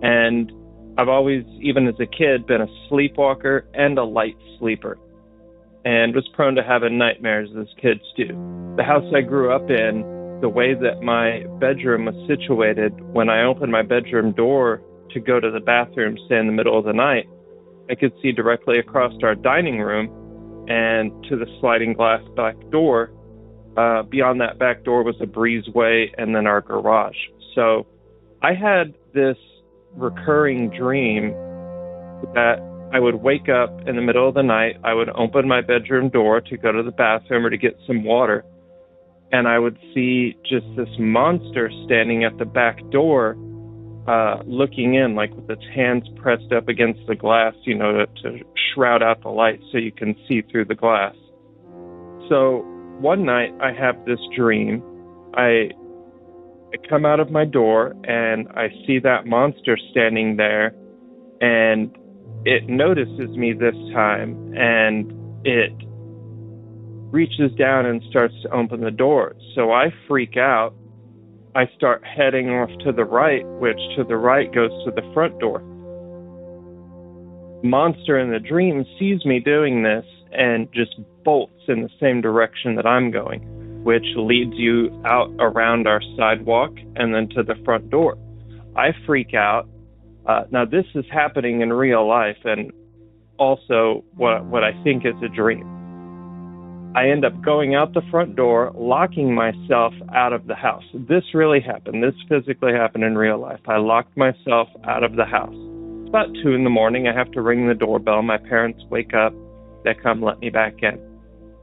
And I've always, even as a kid, been a sleepwalker and a light sleeper, and was prone to having nightmares as kids do. The house I grew up in, the way that my bedroom was situated, when I opened my bedroom door to go to the bathroom, say in the middle of the night, I could see directly across our dining room and to the sliding glass back door. Beyond that back door was a breezeway and then our garage. So I had this recurring dream that I would wake up in the middle of the night, I would open my bedroom door to go to the bathroom or to get some water, and I would see just this monster standing at the back door, looking in, like with its hands pressed up against the glass, to shroud out the light so you can see through the glass. So one night I have this dream. I come out of my door and I see that monster standing there, and it notices me this time, and it reaches down and starts to open the door. So I freak out. I start heading off to the right, which to the right goes to the front door. Monster in the dream sees me doing this and just bolts in the same direction that I'm going, which leads you out around our sidewalk and then to the front door. I freak out. Now, this is happening in real life and also what I think is a dream. I end up going out the front door, locking myself out of the house. This really happened. This physically happened in real life. I locked myself out of the house. It's about 2 a.m. I have to ring the doorbell. My parents wake up. They come let me back in.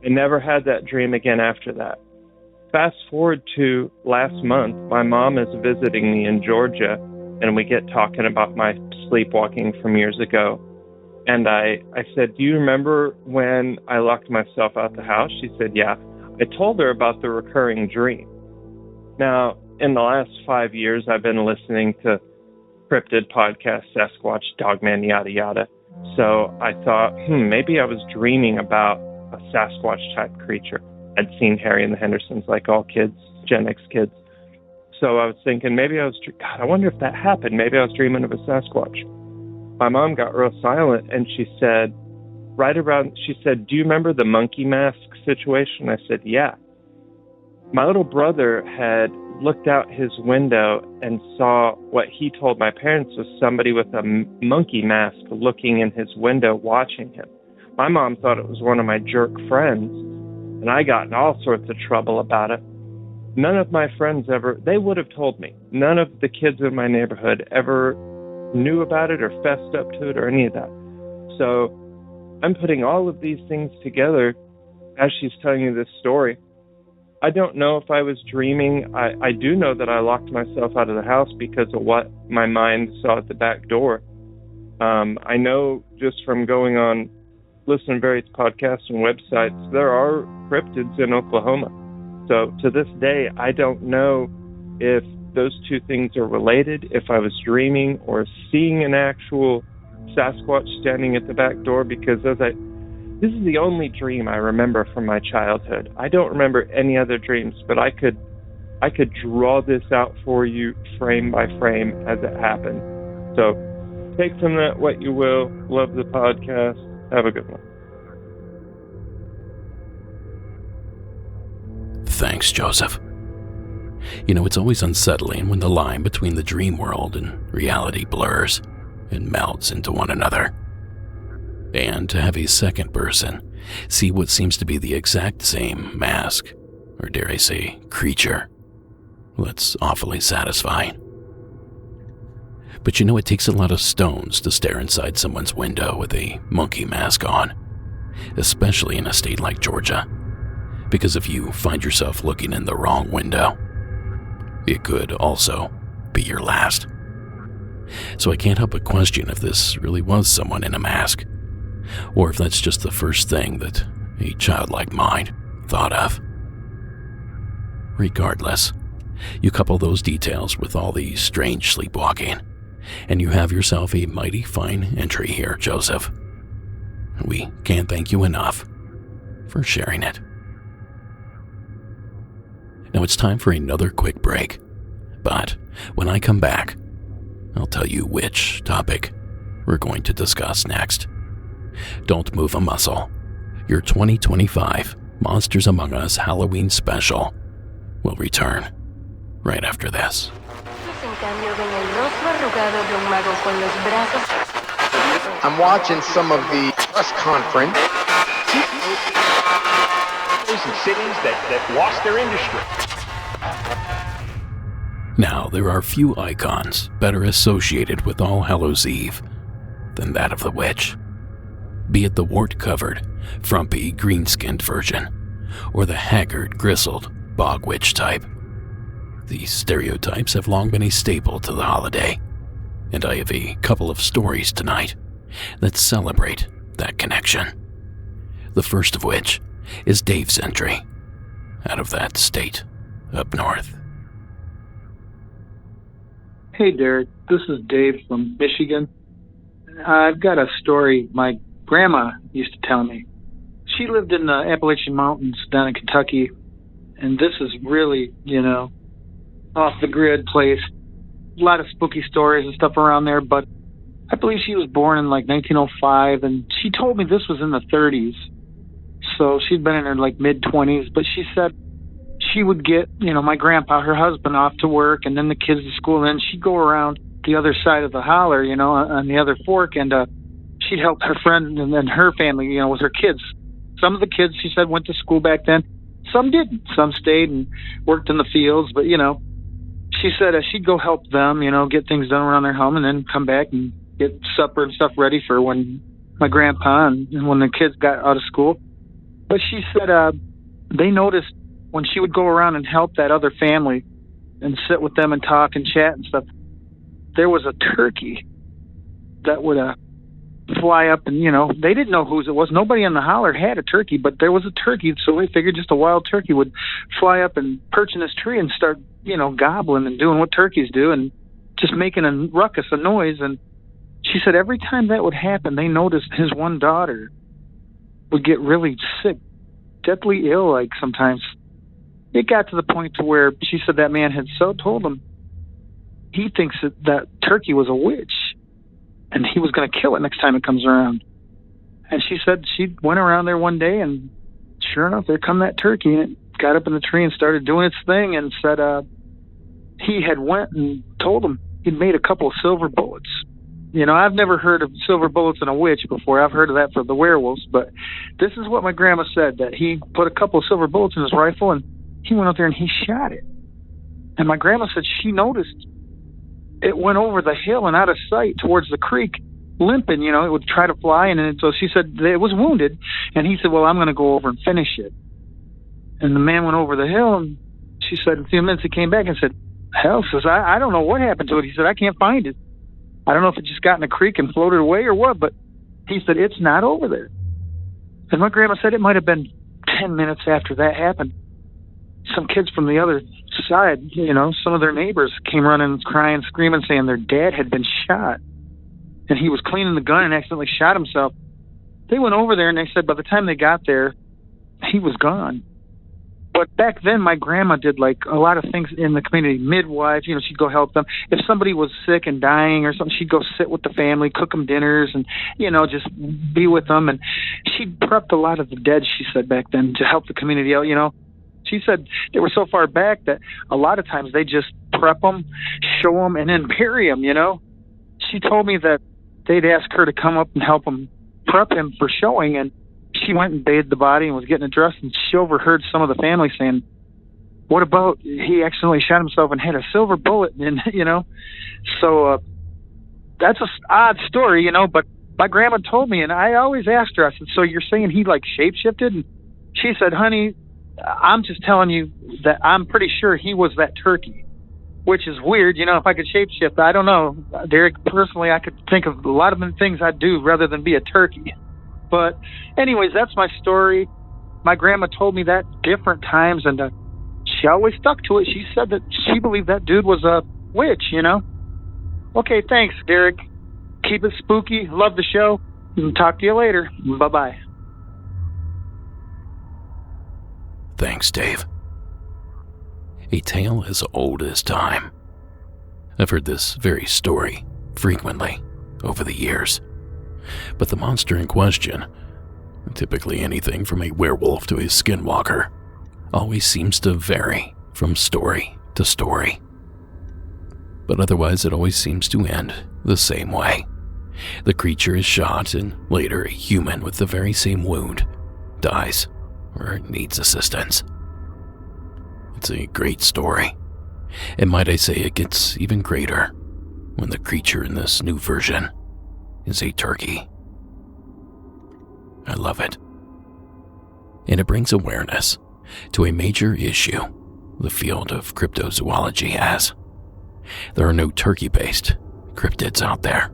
I never had that dream again after that. Fast forward to last month, my mom is visiting me in Georgia, and we get talking about my sleepwalking from years ago. And I said, do you remember when I locked myself out the house? She said, yeah. I told her about the recurring dream. Now, in the last 5 years, I've been listening to cryptid podcasts, Sasquatch, Dogman, yada, yada. So I thought, maybe I was dreaming about a Sasquatch-type creature. I'd seen Harry and the Hendersons like all kids, Gen X kids. So I was thinking, God, I wonder if that happened. Maybe I was dreaming of a Sasquatch. My mom got real silent, and she said, do you remember the monkey mask situation? I said, yeah. My little brother had looked out his window and saw what he told my parents was somebody with a monkey mask looking in his window watching him. My mom thought it was one of my jerk friends, and I got in all sorts of trouble about it. None of my friends they would have told me. None of the kids in my neighborhood ever knew about it or fessed up to it or any of that. So I'm putting all of these things together as she's telling you this story. I don't know if I was dreaming. I do know that I locked myself out of the house because of what my mind saw at the back door. I know just from going on, listening to various podcasts and websites, there are cryptids in Oklahoma. So to this day, I don't know if those two things are related, if I was dreaming or seeing an actual Sasquatch standing at the back door, because this is the only dream I remember from my childhood. I don't remember any other dreams, but I could draw this out for you frame by frame as it happened. So take from that what you will. Love the podcast. Have a good one. Thanks, Joseph. It's always unsettling when the line between the dream world and reality blurs and melts into one another. And to have a second person see what seems to be the exact same mask, or dare I say, creature, that's awfully satisfying. But it takes a lot of stones to stare inside someone's window with a monkey mask on, especially in a state like Georgia. Because if you find yourself looking in the wrong window, it could also be your last. So I can't help but question if this really was someone in a mask, or if that's just the first thing that a childlike mind thought of. Regardless, you couple those details with all the strange sleepwalking, and you have yourself a mighty fine entry here, Joseph. We can't thank you enough for sharing it. Now it's time for another quick break, but when I come back, I'll tell you which topic we're going to discuss next. Don't move a muscle. Your 2025 Monsters Among Us Halloween special will return right after this. I'm watching some of the press conference. And cities that lost their industry. Now, there are few icons better associated with All Hallows Eve than that of the witch. Be it the wart-covered, frumpy, green-skinned version, or the haggard, grizzled, bog witch type. These stereotypes have long been a staple to the holiday, and I have a couple of stories tonight that celebrate that connection. The first of which is Dave's entry out of that state up north. Hey Derek, this is Dave from Michigan. I've got a story my grandma used to tell me. She lived in the Appalachian Mountains down in Kentucky, and this is really, off the grid place. A lot of spooky stories and stuff around there, but I believe she was born in like 1905, and she told me this was in the 30s. So she'd been in her like mid-20s, but she said she would get, my grandpa, her husband, off to work, and then the kids to school, and then she'd go around the other side of the holler, on the other fork, and she'd help her friend and then her family, with her kids. Some of the kids, she said, went to school back then. Some didn't. Some stayed and worked in the fields, but, she said she'd go help them, get things done around their home, and then come back and get supper and stuff ready for when my grandpa and when the kids got out of school. But she said they noticed when she would go around and help that other family and sit with them and talk and chat and stuff, there was a turkey that would fly up and, they didn't know whose it was. Nobody in the holler had a turkey, but there was a turkey, so they figured just a wild turkey would fly up and perch in this tree and start, gobbling and doing what turkeys do and just making a ruckus, a noise. And she said every time that would happen, they noticed his one daughter would get really sick, deathly ill, like sometimes. It got to the point to where she said that man had so told him he thinks that turkey was a witch and he was going to kill it next time it comes around. And she said she went around there one day and sure enough, there come that turkey and it got up in the tree and started doing its thing and said he had went and told him he'd made a couple of silver bullets. I've never heard of silver bullets and a witch before. I've heard of that for the werewolves, but this is what my grandma said, that he put a couple of silver bullets in his rifle and he went out there and he shot it. And my grandma said she noticed it went over the hill and out of sight towards the creek, limping, it would try to fly. And so she said it was wounded. And he said, well, I'm going to go over and finish it. And the man went over the hill and she said, in a few minutes he came back and said, hell, says, I don't know what happened to it. He said, I can't find it. I don't know if it just got in a creek and floated away or what, but he said, it's not over there. And my grandma said it might have been 10 minutes after that happened. Some kids from the other side, some of their neighbors came running, crying, screaming, saying their dad had been shot. And he was cleaning the gun and accidentally shot himself. They went over there and they said by the time they got there, he was gone. But back then, my grandma did like a lot of things in the community. Midwives, she'd go help them. If somebody was sick and dying or something, she'd go sit with the family, cook them dinners, and just be with them. And she prepped a lot of the dead. She said back then to help the community out. She said they were so far back that a lot of times they just prep them, show them, and then bury them. She told me that they'd ask her to come up and help them prep him for showing, and she went and bathed the body and was getting it dressed, and she overheard some of the family saying, what about he accidentally shot himself and had a silver bullet? And, so that's an odd story, but my grandma told me, and I always asked her, I said, so you're saying he like shape-shifted? And she said, honey, I'm just telling you that I'm pretty sure he was that turkey, which is weird. If I could shapeshift, I don't know. Derek, personally, I could think of a lot of things I'd do rather than be a turkey. But anyways, that's my story. My grandma told me that different times, and she always stuck to it. She said that she believed that dude was a witch, Okay, thanks, Derek. Keep it spooky. Love the show. Talk to you later. Bye-bye. Thanks, Dave. A tale as old as time. I've heard this very story frequently over the years, but the monster in question, typically anything from a werewolf to a skinwalker, always seems to vary from story to story. But otherwise, it always seems to end the same way. The creature is shot, and later a human with the very same wound dies or needs assistance. It's a great story, and might I say it gets even greater when the creature in this new version is a turkey. I love it. And it brings awareness to a major issue the field of cryptozoology has. There are no turkey-based cryptids out there.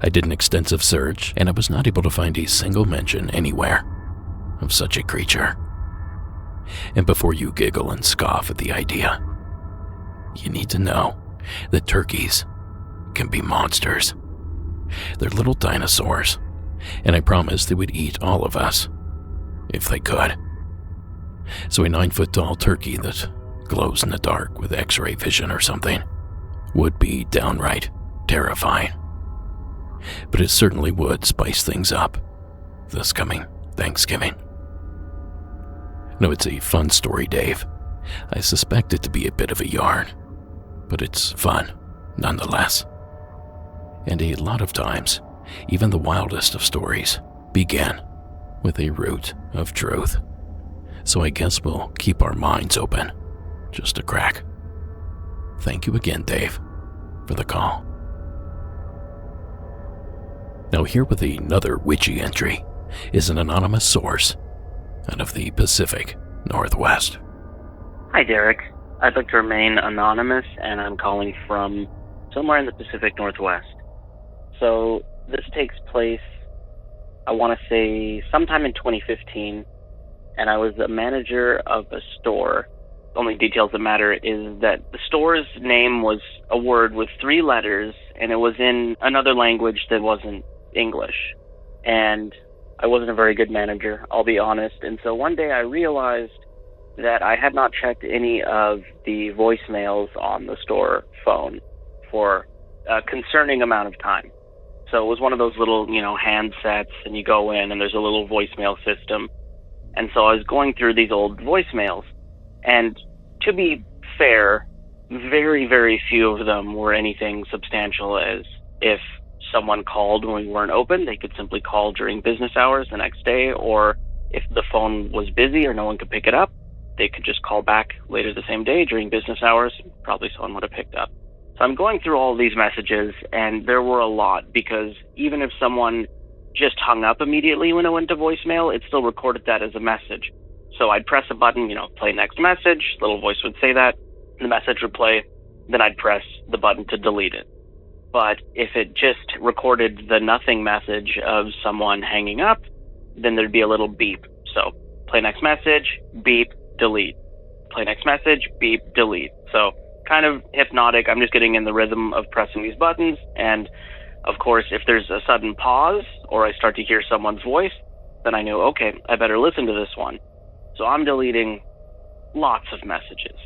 I did an extensive search, and I was not able to find a single mention anywhere of such a creature. And before you giggle and scoff at the idea, you need to know that turkeys can be monsters. They're little dinosaurs, and I promised they would eat all of us if they could. So a 9-foot-tall turkey that glows in the dark with X-ray vision or something would be downright terrifying. But it certainly would spice things up this coming Thanksgiving. No, it's a fun story, Dave. I suspect it to be a bit of a yarn, but it's fun nonetheless. And a lot of times, even the wildest of stories begin with a root of truth. So I guess we'll keep our minds open just a crack. Thank you again, Dave, for the call. Now, here with another witchy entry is an anonymous source out of the Pacific Northwest. Hi, Derek. I'd like to remain anonymous, and I'm calling from somewhere in the Pacific Northwest. So this takes place, I want to say, sometime in 2015, and I was the manager of a store. The only details that matter is that the store's name was a word with 3 letters, and it was in another language that wasn't English. And I wasn't a very good manager, I'll be honest. And so one day I realized that I had not checked any of the voicemails on the store phone for a concerning amount of time. So it was one of those little, handsets, and you go in and there's a little voicemail system. And so I was going through these old voicemails. And to be fair, very, very few of them were anything substantial, as if someone called when we weren't open, they could simply call during business hours the next day, or if the phone was busy or no one could pick it up, they could just call back later the same day during business hours. Probably someone would have picked up. So I'm going through all these messages, and there were a lot, because even if someone just hung up immediately when it went to voicemail, it still recorded that as a message. So I'd press a button, play next message, little voice would say that, the message would play, then I'd press the button to delete it. But if it just recorded the nothing message of someone hanging up, then there'd be a little beep. So play next message, beep, delete. Play next message, beep, delete. So kind of hypnotic. I'm just getting in the rhythm of pressing these buttons. And of course, if there's a sudden pause or I start to hear someone's voice, then I knew, okay, I better listen to this one. So I'm deleting lots of messages.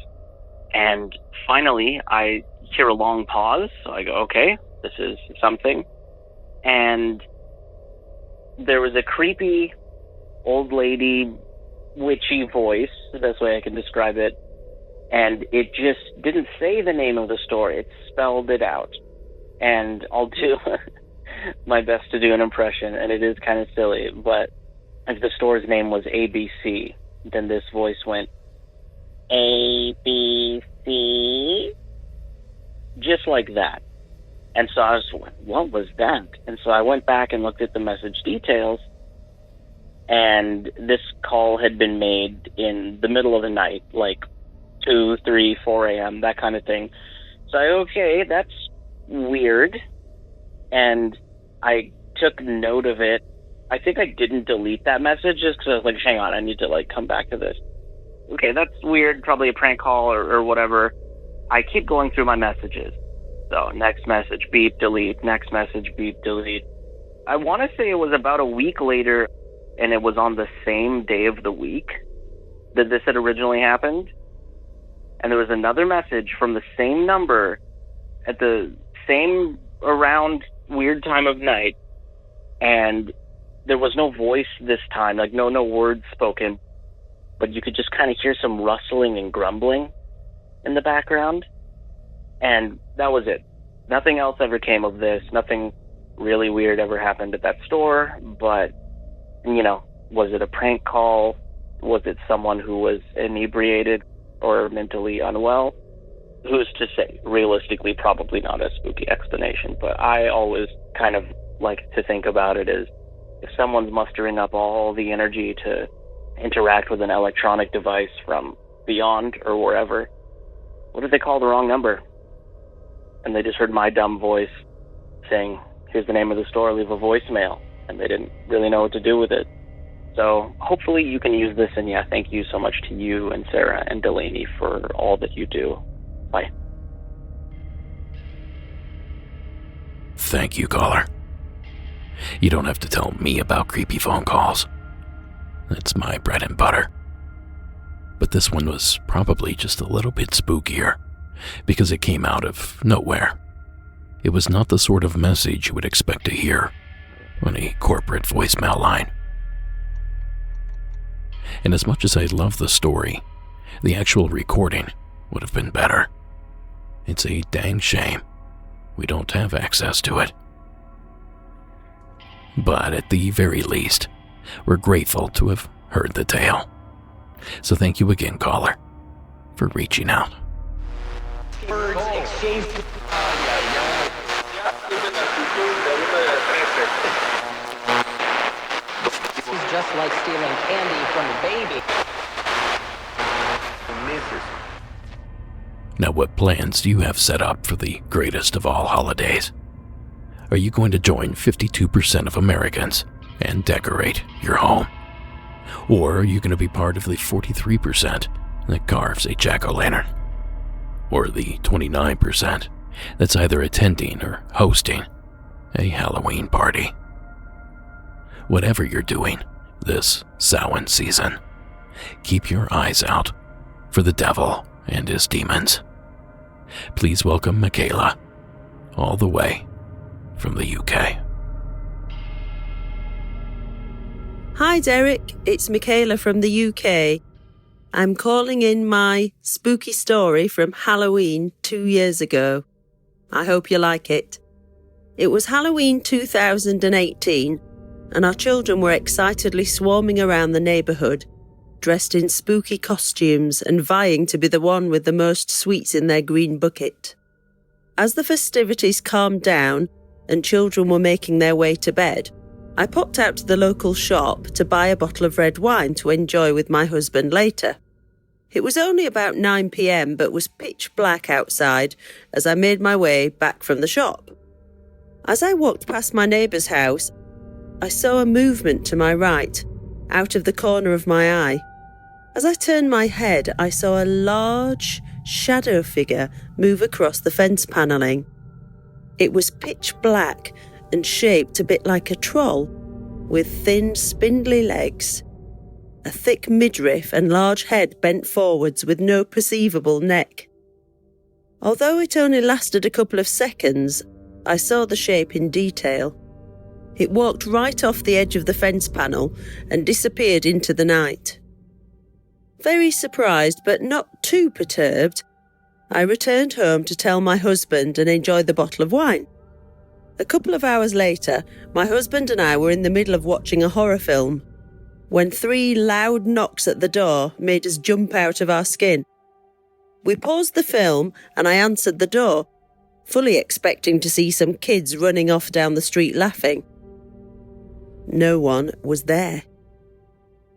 And finally, I hear a long pause. So I go, okay, this is something. And there was a creepy old lady, witchy voice, the best way I can describe it. And it just didn't say the name of the store. It spelled it out. And I'll do my best to do an impression, and it is kind of silly, but if the store's name was ABC, then this voice went, ABC, just like that. And so I was like, what was that? And so I went back and looked at the message details, and this call had been made in the middle of the night, like 2, 3, 4 a.m., that kind of thing. So okay, that's weird. And I took note of it. I think I didn't delete that message just because I was like, hang on, I need to come back to this. Okay, that's weird, probably a prank call or whatever. I keep going through my messages. So next message, beep, delete, next message, beep, delete. I want to say it was about a week later, and it was on the same day of the week. that this had originally happened. And there was another message from the same number at the same around weird time of night. And there was no voice this time, like no words spoken. But you could just kind of hear some rustling and grumbling in the background. And that was it. Nothing else ever came of this. Nothing really weird ever happened at that store. But, was it a prank call? Was it someone who was inebriated or mentally unwell? Who's to say? Realistically, probably not a spooky explanation. But I always kind of like to think about it as if someone's mustering up all the energy to interact with an electronic device from beyond or wherever, what if they called the wrong number? And they just heard my dumb voice saying, here's the name of the store, leave a voicemail. And they didn't really know what to do with it. So hopefully you can use this. And thank you so much to you and Sarah and Delaney for all that you do. Bye. Thank you, caller. You don't have to tell me about creepy phone calls. That's my bread and butter. But this one was probably just a little bit spookier because it came out of nowhere. It was not the sort of message you would expect to hear on a corporate voicemail line. And as much as I love the story, the actual recording would have been better. It's a dang shame we don't have access to it. But at the very least, we're grateful to have heard the tale. So thank you again, caller, for reaching out. Birds exchange. This is just like stealing candy from a baby. Now, what plans do you have set up for the greatest of all holidays? Are you going to join 52% of Americans and decorate your home? Or are you going to be part of the 43% that carves a jack-o'-lantern? Or the 29% that's either attending or hosting a Halloween party? Whatever you're doing this Samhain season, keep your eyes out for the devil and his demons. Please welcome Michaela, all the way from the UK. Hi Derek, it's Michaela from the UK. I'm calling in my spooky story from Halloween 2 years ago. I hope you like it. It was Halloween 2018, and our children were excitedly swarming around the neighbourhood, dressed in spooky costumes and vying to be the one with the most sweets in their green bucket. As the festivities calmed down and children were making their way to bed, I popped out to the local shop to buy a bottle of red wine to enjoy with my husband later. It was only about 9 p.m, but was pitch black outside as I made my way back from the shop. As I walked past my neighbour's house, I saw a movement to my right, out of the corner of my eye. As I turned my head, I saw a large shadow figure move across the fence panelling. It was pitch black and shaped a bit like a troll, with thin, spindly legs, a thick midriff and large head bent forwards with no perceivable neck. Although it only lasted a couple of seconds, I saw the shape in detail. It walked right off the edge of the fence panel and disappeared into the night. Very surprised, but not too perturbed, I returned home to tell my husband and enjoy the bottle of wine. A couple of hours later, my husband and I were in the middle of watching a horror film when 3 loud knocks at the door made us jump out of our skin. We paused the film and I answered the door, fully expecting to see some kids running off down the street laughing. No one was there.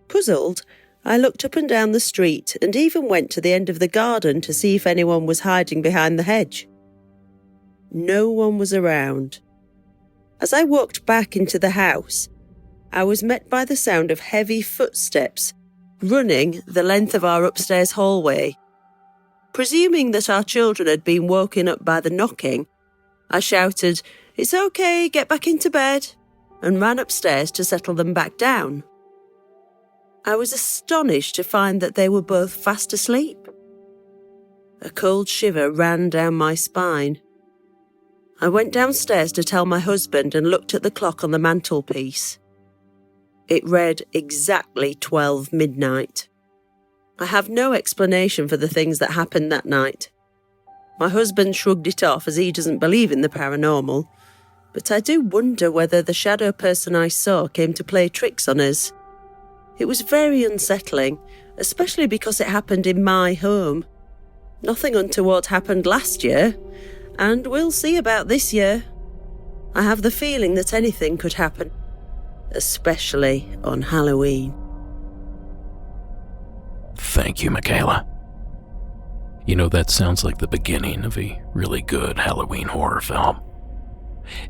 Puzzled, I looked up and down the street and even went to the end of the garden to see if anyone was hiding behind the hedge. No one was around. As I walked back into the house, I was met by the sound of heavy footsteps running the length of our upstairs hallway. Presuming that our children had been woken up by the knocking, I shouted, "It's okay, get back into bed," and ran upstairs to settle them back down. I was astonished to find that they were both fast asleep. A cold shiver ran down my spine. I went downstairs to tell my husband and looked at the clock on the mantelpiece. It read exactly 12 midnight. I have no explanation for the things that happened that night. My husband shrugged it off as he doesn't believe in the paranormal, but I do wonder whether the shadow person I saw came to play tricks on us. It was very unsettling, especially because it happened in my home. Nothing untoward happened last year, and we'll see about this year. I have the feeling that anything could happen, especially on Halloween. Thank you, Michaela. You know, that sounds like the beginning of a really good Halloween horror film.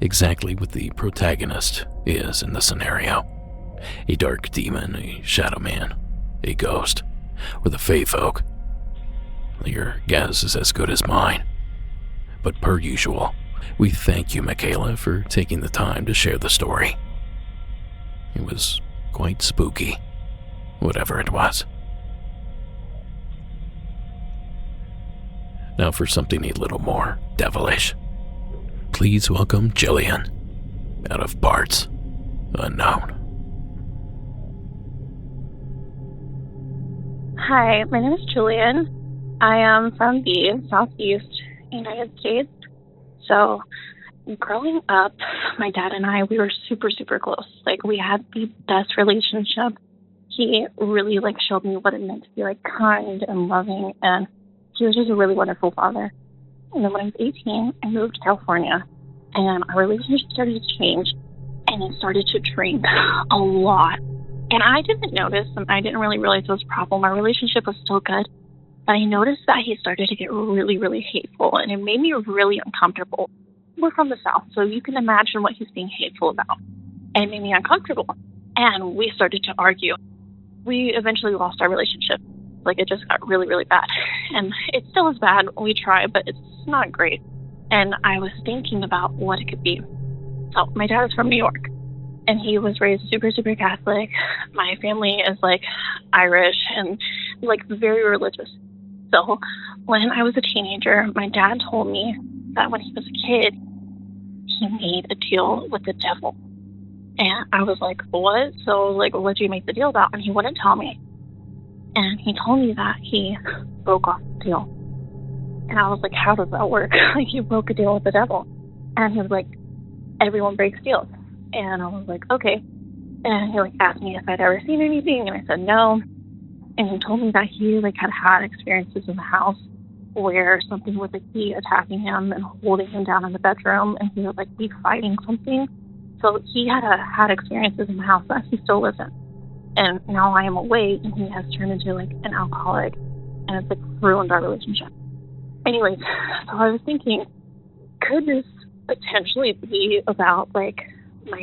Exactly what the protagonist is in the scenario. A dark demon, a shadow man, a ghost, or the Fae folk. Your guess is as good as mine. But per usual, we thank you, Michaela, for taking the time to share the story. It was quite spooky, whatever it was. Now for something a little more devilish. Please welcome Jillian, out of parts unknown. Hi, my name is Julian. I am from the Southeast United States. So, growing up, my dad and I, we were super, super close. Like, we had the best relationship. He really, showed me what it meant to be, kind and loving, and he was just a really wonderful father. And then when I was 18, I moved to California, and our relationship started to change, and it started to drain a lot. And I didn't notice, and I didn't really realize it was a problem. Our relationship was still good. But I noticed that he started to get really, really hateful, and it made me really uncomfortable. We're from the South, so you can imagine what he's being hateful about. And it made me uncomfortable. And we started to argue. We eventually lost our relationship. It just got really, really bad. And it still is bad. We try, but it's not great. And I was thinking about what it could be. So my dad is from New York, and he was raised super, super Catholic. My family is Irish and very religious. So when I was a teenager, my dad told me that when he was a kid, he made a deal with the devil. And I was like, what? So what did you make the deal about? And he wouldn't tell me. And he told me that he broke off the deal. And I was like, how does that work? You broke a deal with the devil. And he was like, everyone breaks deals. And I was like, okay. And he asked me if I'd ever seen anything, and I said no. And he told me that he had experiences in the house where something would be attacking him and holding him down in the bedroom, and he would be fighting something. So he had experiences in the house that he still lives in. And now I am away, and he has turned into an alcoholic, and it's ruined our relationship. Anyways, so I was thinking, could this potentially be about my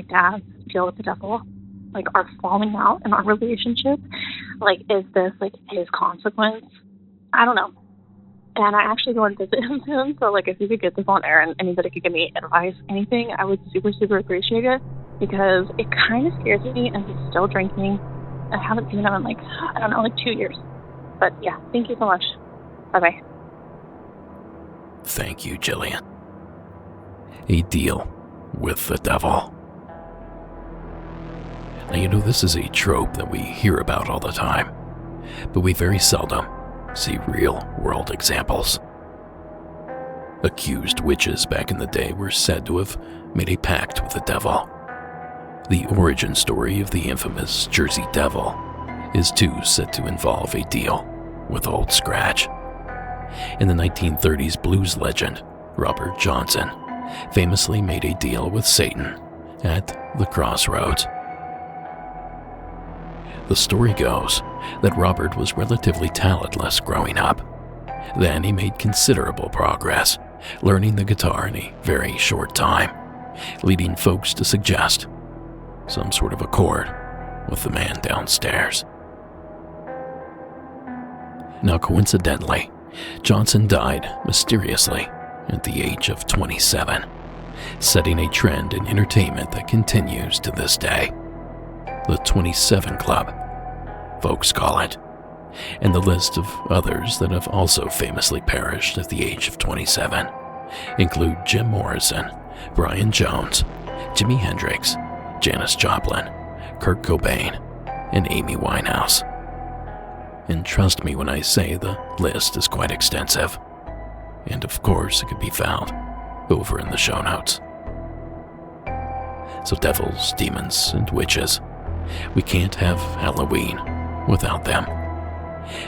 dad's deal with the devil? Our falling out in our relationship? Is this his consequence? I don't know. And I actually go and visit him soon, so if you could get this on air and anybody could give me advice, anything, I would super, super appreciate it, because it kind of scares me, and he's still drinking. I haven't seen him in 2 years. But yeah, thank you so much. Bye-bye. Thank you, Jillian. A deal with the devil. Now, this is a trope that we hear about all the time, but we very seldom see real-world examples. Accused witches back in the day were said to have made a pact with the devil. The origin story of the infamous Jersey Devil is too said to involve a deal with Old Scratch. In the 1930s, blues legend Robert Johnson famously made a deal with Satan at the crossroads. The story goes that Robert was relatively talentless growing up. Then he made considerable progress, learning the guitar in a very short time, leading folks to suggest some sort of accord with the man downstairs. Now, coincidentally, Johnson died mysteriously at the age of 27, setting a trend in entertainment that continues to this day. The 27 Club folks call it, and the list of others that have also famously perished at the age of 27 include Jim Morrison, Brian Jones, Jimi Hendrix, Janis Joplin, Kurt Cobain, and Amy Winehouse. And trust me when I say the list is quite extensive. And of course, it can be found over in the show notes. So devils, demons, and witches, we can't have Halloween without them.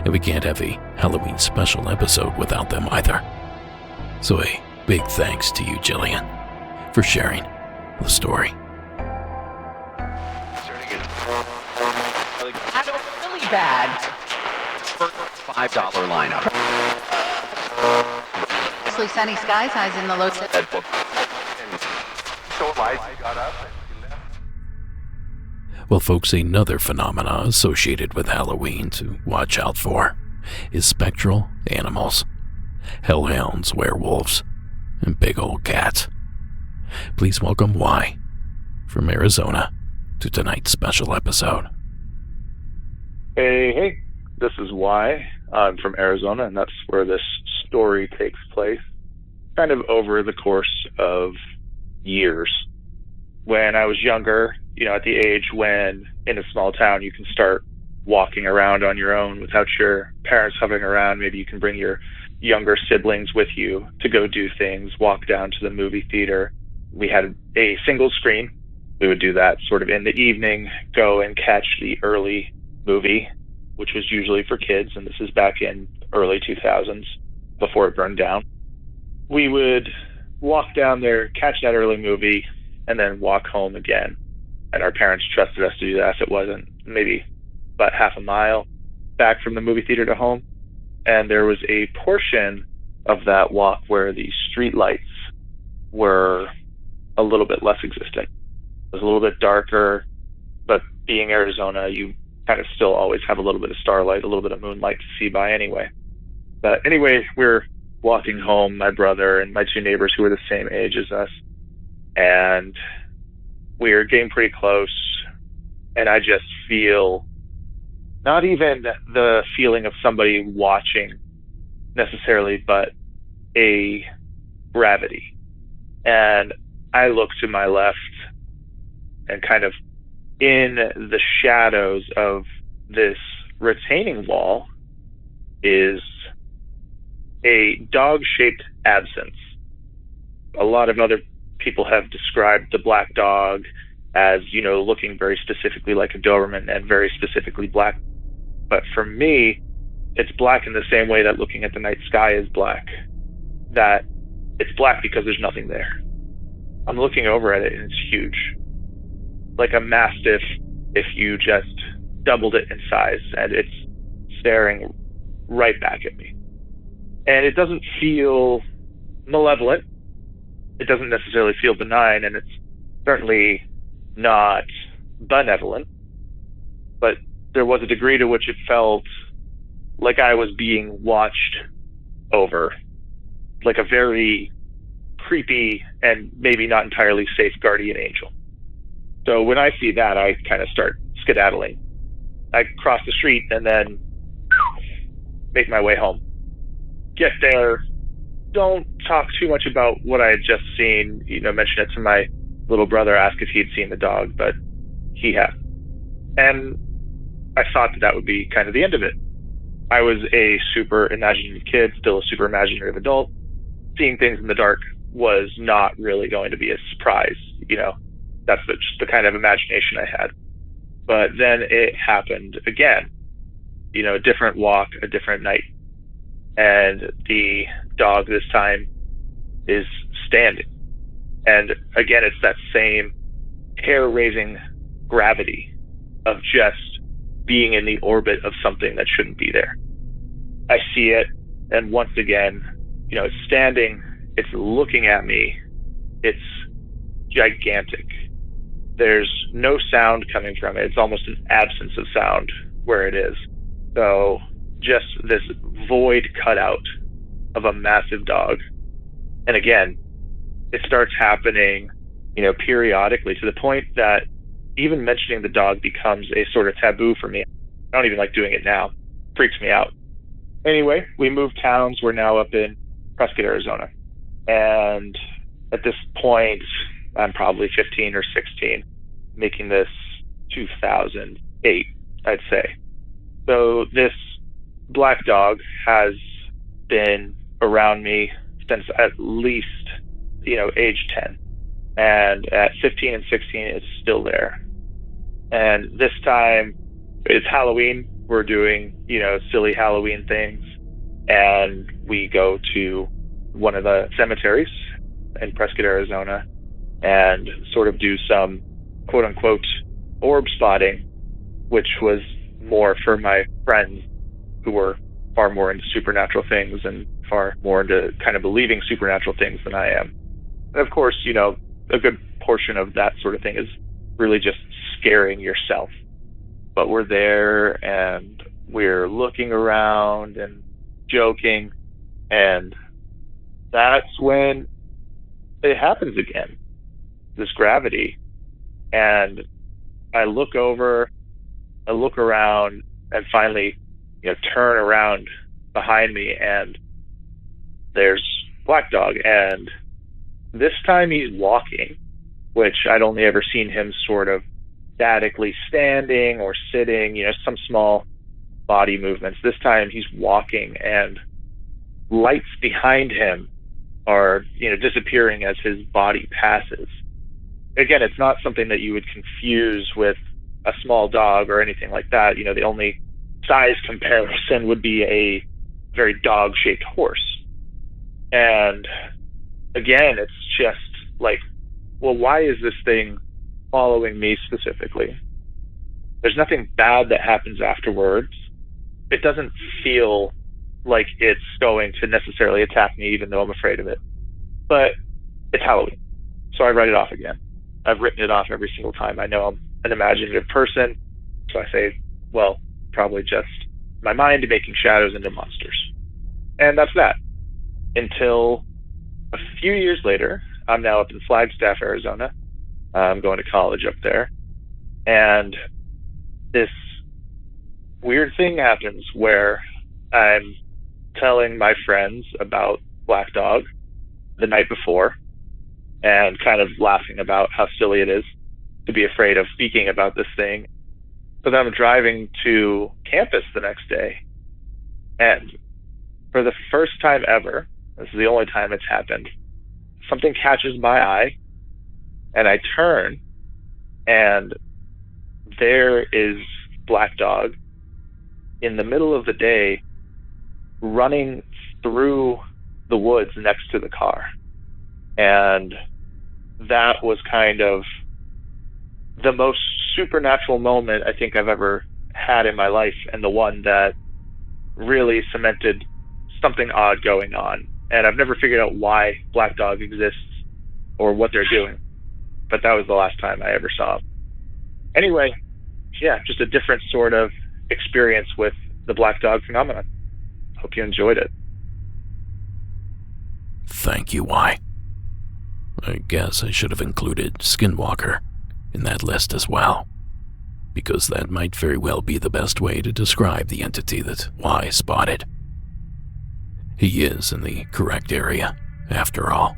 And we can't have a Halloween special episode without them either. So a big thanks to you, Jillian, for sharing the story. Really bad. $5 lineup. Mostly sunny skies, highs in the low 70s. Well, folks, another phenomena associated with Halloween to watch out for is spectral animals, hellhounds, werewolves, and big old cats. Please welcome Y from Arizona to tonight's special episode. Hey, this is Y. I'm from Arizona, and that's where this story takes place, kind of over the course of years. When I was younger, at the age when in a small town you can start walking around on your own without your parents hovering around. Maybe you can bring your younger siblings with you to go do things, walk down to the movie theater. We had a single screen. We would do that sort of in the evening, go and catch the early movie, which was usually for kids, and this is back in early 2000s, before it burned down. We would walk down there, catch that early movie, and then walk home again. And our parents trusted us to do that. It wasn't maybe about half a mile back from the movie theater to home. And there was a portion of that walk where the street lights were a little bit less existent. It was a little bit darker, but being Arizona, you kind of still always have a little bit of starlight, a little bit of moonlight to see by anyway. But anyway, we're walking home, my brother and my two neighbors who were the same age as us. And we're getting pretty close, and I just feel not even the feeling of somebody watching necessarily, but a gravity. And I look to my left, and kind of in the shadows of this retaining wall is a dog-shaped absence. A lot of other people have described the black dog as, looking very specifically like a Doberman and very specifically black. But for me, it's black in the same way that looking at the night sky is black. That it's black because there's nothing there. I'm looking over at it and it's huge. Like a mastiff if you just doubled it in size, and it's staring right back at me. And it doesn't feel malevolent. It doesn't necessarily feel benign, and it's certainly not benevolent, but there was a degree to which it felt like I was being watched over, like a very creepy and maybe not entirely safe guardian angel. So when I see that, I kind of start skedaddling. I cross the street and then make my way home. Get there. Don't talk too much about what I had just seen, mention it to my little brother, ask if he'd seen the dog, but he had. And I thought that would be kind of the end of it. I was a super imaginative kid, still a super imaginative adult. Seeing things in the dark was not really going to be a surprise, That's just the kind of imagination I had. But then it happened again. A different walk, a different night. And the dog this time is standing. And again, it's that same hair-raising gravity of just being in the orbit of something that shouldn't be there. I see it, and once again, it's standing, it's looking at me, it's gigantic. There's no sound coming from it. It's almost an absence of sound where it is. So just this void cutout of a massive dog. And again, it starts happening, periodically, to the point that even mentioning the dog becomes a sort of taboo for me. I don't even like doing it now. Freaks me out. Anyway, we moved towns. We're now up in Prescott, Arizona. And at this point, I'm probably 15 or 16, making this 2008, I'd say. So this black dog has been around me since at least, age 10. And at 15 and 16, it's still there. And this time, it's Halloween. We're doing, silly Halloween things. And we go to one of the cemeteries in Prescott, Arizona, and sort of do some quote-unquote orb spotting, which was more for my friends who were far more into supernatural things and far more into kind of believing supernatural things than I am. And of course, a good portion of that sort of thing is really just scaring yourself. But we're there and we're looking around and joking, and that's when it happens again, this gravity. And I look over, I look around, and finally, turn around behind me, and there's Black Dog. And this time he's walking, which I'd only ever seen him sort of statically standing or sitting, some small body movements. This time he's walking, and lights behind him are, disappearing as his body passes. Again, it's not something that you would confuse with a small dog or anything like that. The only size comparison would be a very dog-shaped horse. And again, it's just like, well, why is this thing following me specifically? There's nothing bad that happens afterwards. It doesn't feel like it's going to necessarily attack me, even though I'm afraid of it. But it's Halloween, so I write it off again. I've written it off every single time. I know I'm an imaginative person, so I say, well, probably just my mind making shadows into monsters. And that's that. Until a few years later, I'm now up in Flagstaff, Arizona. I'm going to college up there. And this weird thing happens where I'm telling my friends about Black Dog the night before and kind of laughing about how silly it is to be afraid of speaking about this thing. So then I'm driving to campus the next day, and for the first time ever, this is the only time it's happened, something catches my eye, and I turn, and there is Black Dog in the middle of the day running through the woods next to the car. And that was kind of the most supernatural moment I think I've ever had in my life, and the one that really cemented something odd going on. And I've never figured out why Black Dog exists or what they're doing, but that was the last time I ever saw them. Anyway, yeah, just a different sort of experience with the Black Dog phenomenon. Hope you enjoyed it. Thank you, Y. I guess I should have included Skinwalker in that list as well, because that might very well be the best way to describe the entity that Y spotted. He is in the correct area, after all.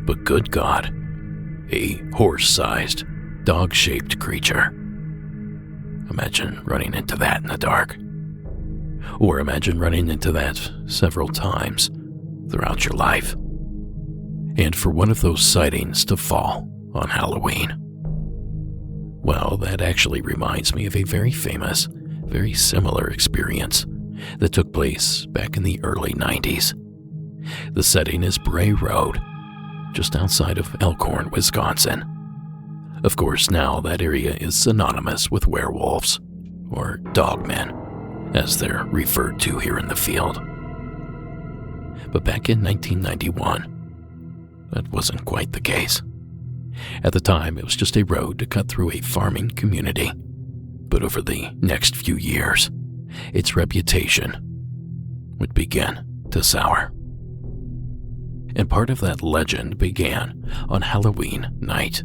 But good God, a horse-sized, dog-shaped creature. Imagine running into that in the dark. Or imagine running into that several times throughout your life. And for one of those sightings to fall on Halloween. Well, that actually reminds me of a very famous, very similar experience that took place back in the early 90s. The setting is Bray Road, just outside of Elkhorn, Wisconsin. Of course, now that area is synonymous with werewolves, or dogmen, as they're referred to here in the field. But back in 1991, that wasn't quite the case. At the time, it was just a road to cut through a farming community. But over the next few years, its reputation would begin to sour. And part of that legend began on Halloween night,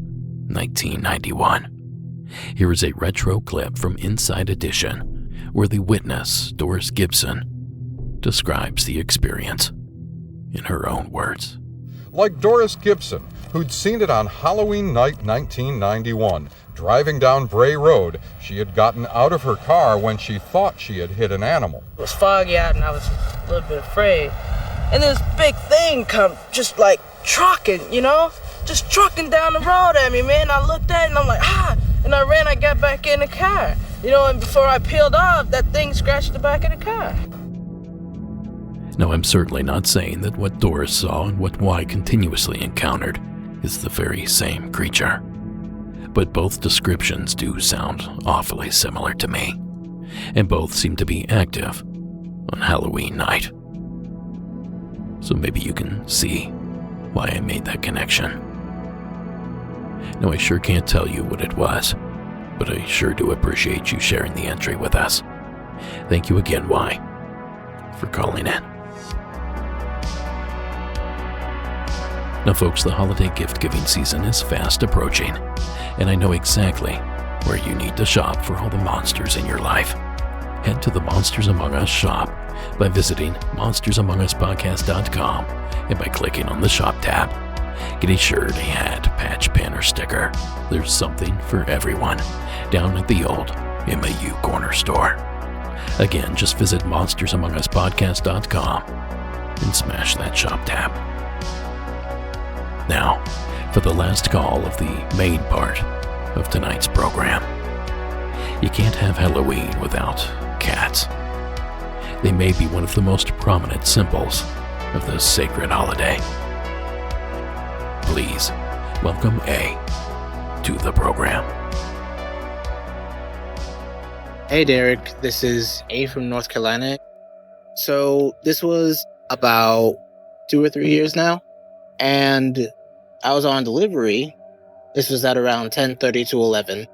1991, Here is a retro clip from Inside Edition, where the witness, Doris Gibson, describes the experience in her own words. Like Doris Gibson, who'd seen it on Halloween night 1991. Driving down Bray Road, she had gotten out of her car when she thought she had hit an animal. It was foggy out and I was a little bit afraid. And this big thing come just like trucking, just trucking down the road at me, man. I looked at it and I'm like, and I got back in the car. And before I peeled off, that thing scratched the back of the car. Now, I'm certainly not saying that what Doris saw and what Y continuously encountered is the very same creature. But both descriptions do sound awfully similar to me, and both seem to be active on Halloween night. So maybe you can see why I made that connection. Now, I sure can't tell you what it was, but I sure do appreciate you sharing the entry with us. Thank you again, Y, for calling in. Now, folks, the holiday gift-giving season is fast approaching, and I know exactly where you need to shop for all the monsters in your life. Head to the Monsters Among Us shop by visiting monstersamonguspodcast.com and by clicking on the shop tab. Get a shirt, a hat, patch, pin, or sticker. There's something for everyone down at the old MAU Corner Store. Again, just visit monstersamonguspodcast.com and smash that shop tab. Now, for the last call of the main part of tonight's program. You can't have Halloween without cats. They may be one of the most prominent symbols of this sacred holiday. Please welcome A to the program. Hey Derek, this is A from North Carolina. So this was about 2 or 3 years now, and I was on delivery. This was at around 10:30 to 11.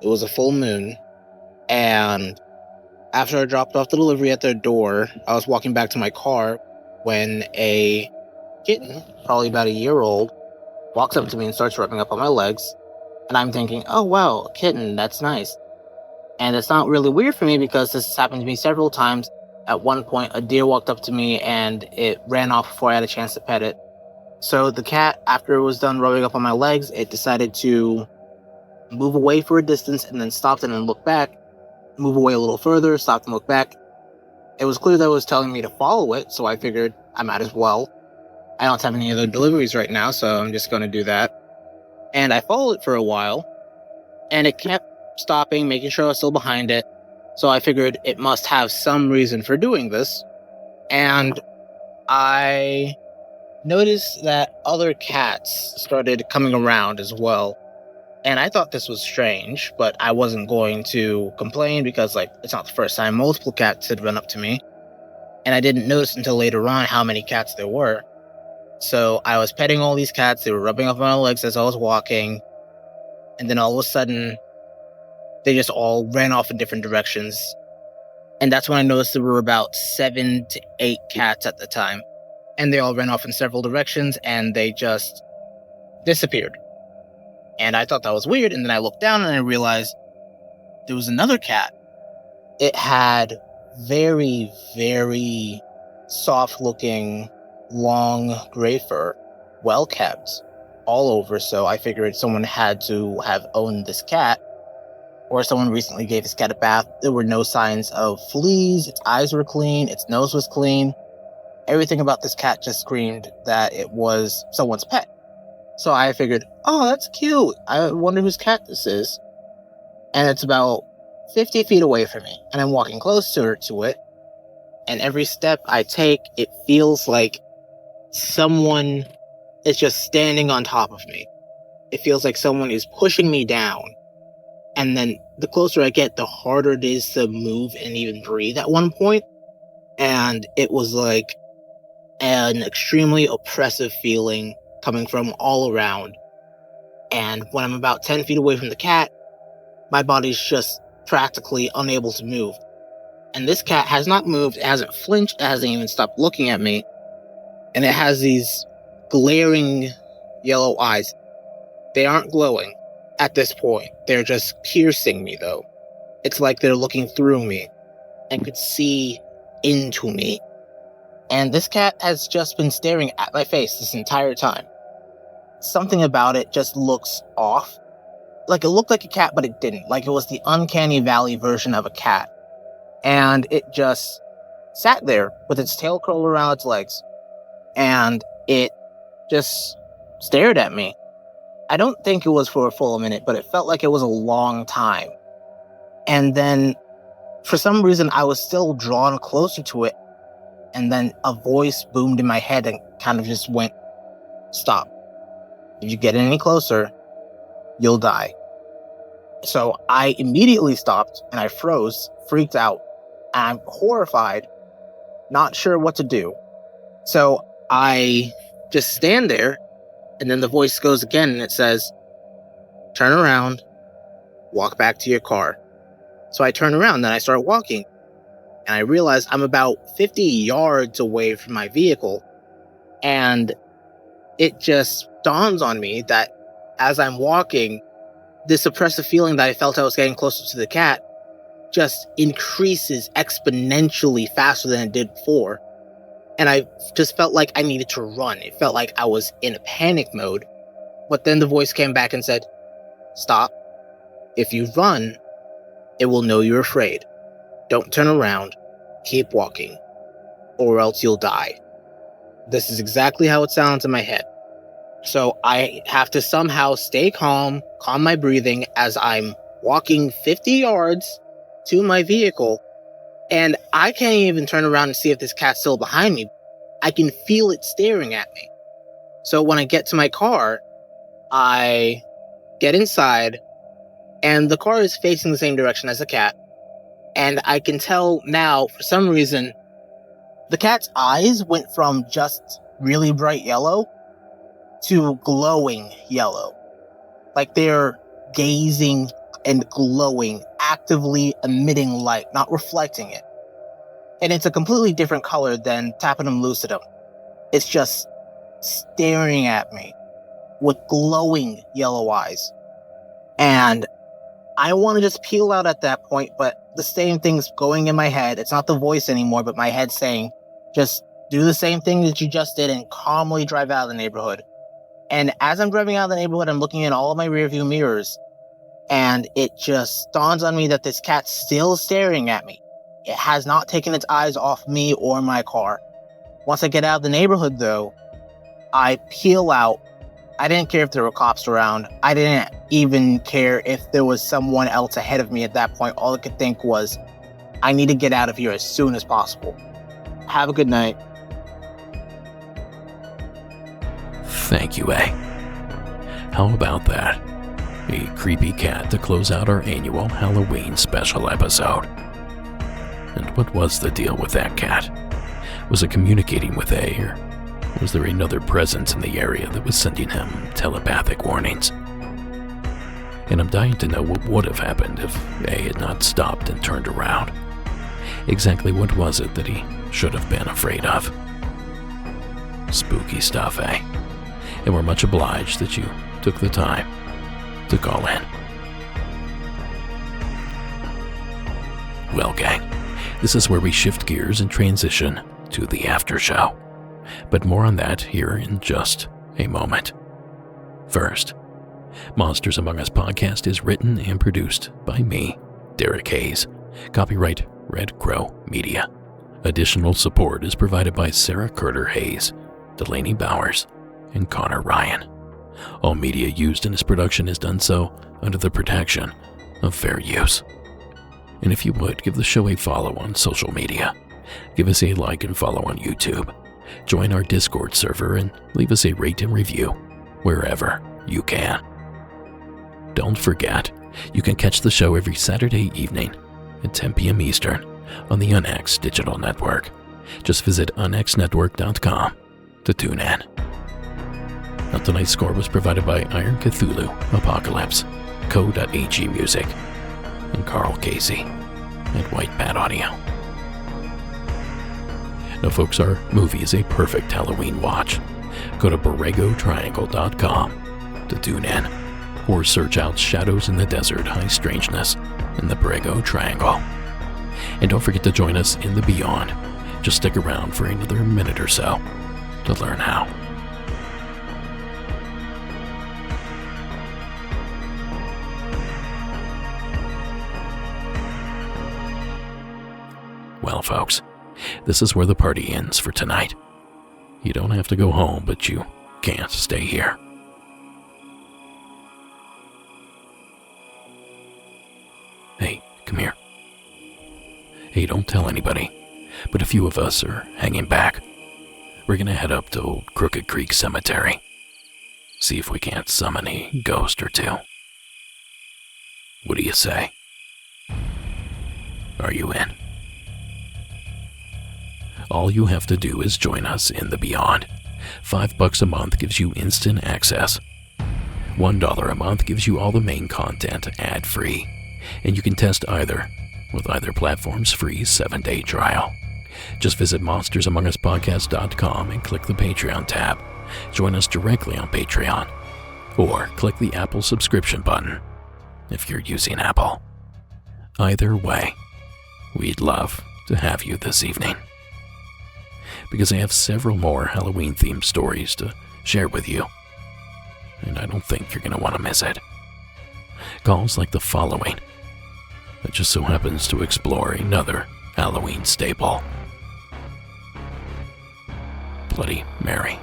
It was a full moon, and after I dropped off the delivery at their door, I was walking back to my car when a kitten, probably about a year old, walks up to me and starts rubbing up on my legs. And I'm thinking, oh wow, a kitten, that's nice. And it's not really weird for me because this has happened to me several times. At one point, a deer walked up to me and it ran off before I had a chance to pet it. So the cat, after it was done rubbing up on my legs, it decided to move away for a distance and then stopped and then looked back, move away a little further, stopped and looked back. It was clear that it was telling me to follow it, so I figured I might as well. I don't have any other deliveries right now, so I'm just going to do that. And I followed it for a while, and it kept stopping, making sure I was still behind it. So I figured it must have some reason for doing this. And I noticed that other cats started coming around as well. And I thought this was strange, but I wasn't going to complain because, it's not the first time multiple cats had run up to me. And I didn't notice until later on how many cats there were. So I was petting all these cats. They were rubbing up on my legs as I was walking. And then all of a sudden, they just all ran off in different directions. And that's when I noticed there were about 7 to 8 cats at the time. And they all ran off in several directions, and they just disappeared. And I thought that was weird, and then I looked down and I realized there was another cat. It had very, very soft-looking, long gray fur, well-kept, all over, so I figured someone had to have owned this cat, or someone recently gave this cat a bath. There were no signs of fleas, its eyes were clean, its nose was clean. Everything about this cat just screamed that it was someone's pet. So I figured, oh, that's cute. I wonder whose cat this is. And it's about 50 feet away from me. And I'm walking closer to it. And every step I take, it feels like someone is just standing on top of me. It feels like someone is pushing me down. And then the closer I get, the harder it is to move and even breathe at one point. And it was like an extremely oppressive feeling coming from all around. And when I'm about 10 feet away from the cat, my body's just practically unable to move. And this cat has not moved, it hasn't flinched, it hasn't even stopped looking at me. And it has these glaring yellow eyes. They aren't glowing. at this point. They're just piercing me, though. It's like they're looking through me and could see into me. And this cat has just been staring at my face this entire time. Something about it just looks off. Like, it looked like a cat, but it didn't. Like, it was the uncanny valley version of a cat. And it just sat there with its tail curled around its legs. And it just stared at me. I don't think it was for a full minute, but it felt like it was a long time. And then, for some reason, I was still drawn closer to it. And then a voice boomed in my head and kind of just went, "Stop. If you get any closer, you'll die." So I immediately stopped and I froze, freaked out. I'm horrified, not sure what to do. So I just stand there, and then the voice goes again and it says, "Turn around, walk back to your car." So I turn around, then I start walking, and I realize I'm about 50 yards away from my vehicle, and it just dawns on me that as I'm walking, this oppressive feeling that I felt I was getting closer to the cat just increases exponentially faster than it did before. And I just felt like I needed to run. It felt like I was in a panic mode. But then the voice came back and said, "Stop. If you run, it will know you're afraid. Don't turn around. Keep walking, or else you'll die." This is exactly how it sounds in my head. So I have to somehow stay calm my breathing as I'm walking 50 yards to my vehicle, and I can't even turn around and see if this cat's still behind me. I can feel it staring at me. So when I get to my car, I get inside, and the car is facing the same direction as the cat, and I can tell now, for some reason, the cat's eyes went from just really bright yellow to glowing yellow. Like they're gazing and glowing, actively emitting light, not reflecting it. And it's a completely different color than Tapetum lucidum. It's just staring at me with glowing yellow eyes. And I want to just peel out at that point, but the same thing's going in my head. It's not the voice anymore, but my head saying, just do the same thing that you just did and calmly drive out of the neighborhood. And as I'm driving out of the neighborhood, I'm looking in all of my rearview mirrors, and it just dawns on me that this cat's still staring at me. It has not taken its eyes off me or my car. Once I get out of the neighborhood, though, I peel out. I didn't care if there were cops around. I didn't even care if there was someone else ahead of me at that point. All I could think was, I need to get out of here as soon as possible. Have a good night. Thank you, A. How about that? A creepy cat to close out our annual Halloween special episode. And what was the deal with that cat? Was it communicating with A, or was there another presence in the area that was sending him telepathic warnings? And I'm dying to know what would have happened if A had not stopped and turned around. Exactly what was it that he should have been afraid of? Spooky stuff, eh? And we're much obliged that you took the time to call in. Well, gang, this is where we shift gears and transition to the after show. But more on that here in just a moment. First, Monsters Among Us podcast is written and produced by me, Derek Hayes. Copyright Red Crow Media. Additional support is provided by Sarah Carter Hayes, Delaney Bowers, and Connor Ryan. All media used in this production is done so under the protection of fair use. And if you would, give the show a follow on social media. Give us a like and follow on YouTube. Join our Discord server and leave us a rate and review wherever you can. Don't forget, you can catch the show every Saturday evening at 10 p.m. Eastern on the UNX Digital Network. Just visit unxnetwork.com to tune in. Now, tonight's score was provided by Iron Cthulhu Apocalypse, Co.ag Music, and Carl Casey at White Bat Audio. Now, folks, our movie is a perfect Halloween watch. Go to BorregoTriangle.com to tune in, or search out Shadows in the Desert High Strangeness in the Prego Triangle. And don't forget to join us in the Beyond. Just stick around for another minute or so to learn how. Well, folks, this is where the party ends for tonight. You don't have to go home, but you can't stay here. Hey, come here. Hey, don't tell anybody, but a few of us are hanging back. We're gonna head up to Old Crooked Creek Cemetery. See if we can't summon a ghost or two. What do you say? Are you in? All you have to do is join us in the Beyond. $5 a month gives you instant access. $1 a month gives you all the main content ad-free. And you can test either, with either platform's free 7-day trial. Just visit monstersamonguspodcast.com and click the Patreon tab. Join us directly on Patreon. Or click the Apple subscription button, if you're using Apple. Either way, we'd love to have you this evening, because I have several more Halloween-themed stories to share with you, and I don't think you're going to want to miss it. Calls like the following that just so happens to explore another Halloween staple: Bloody Mary.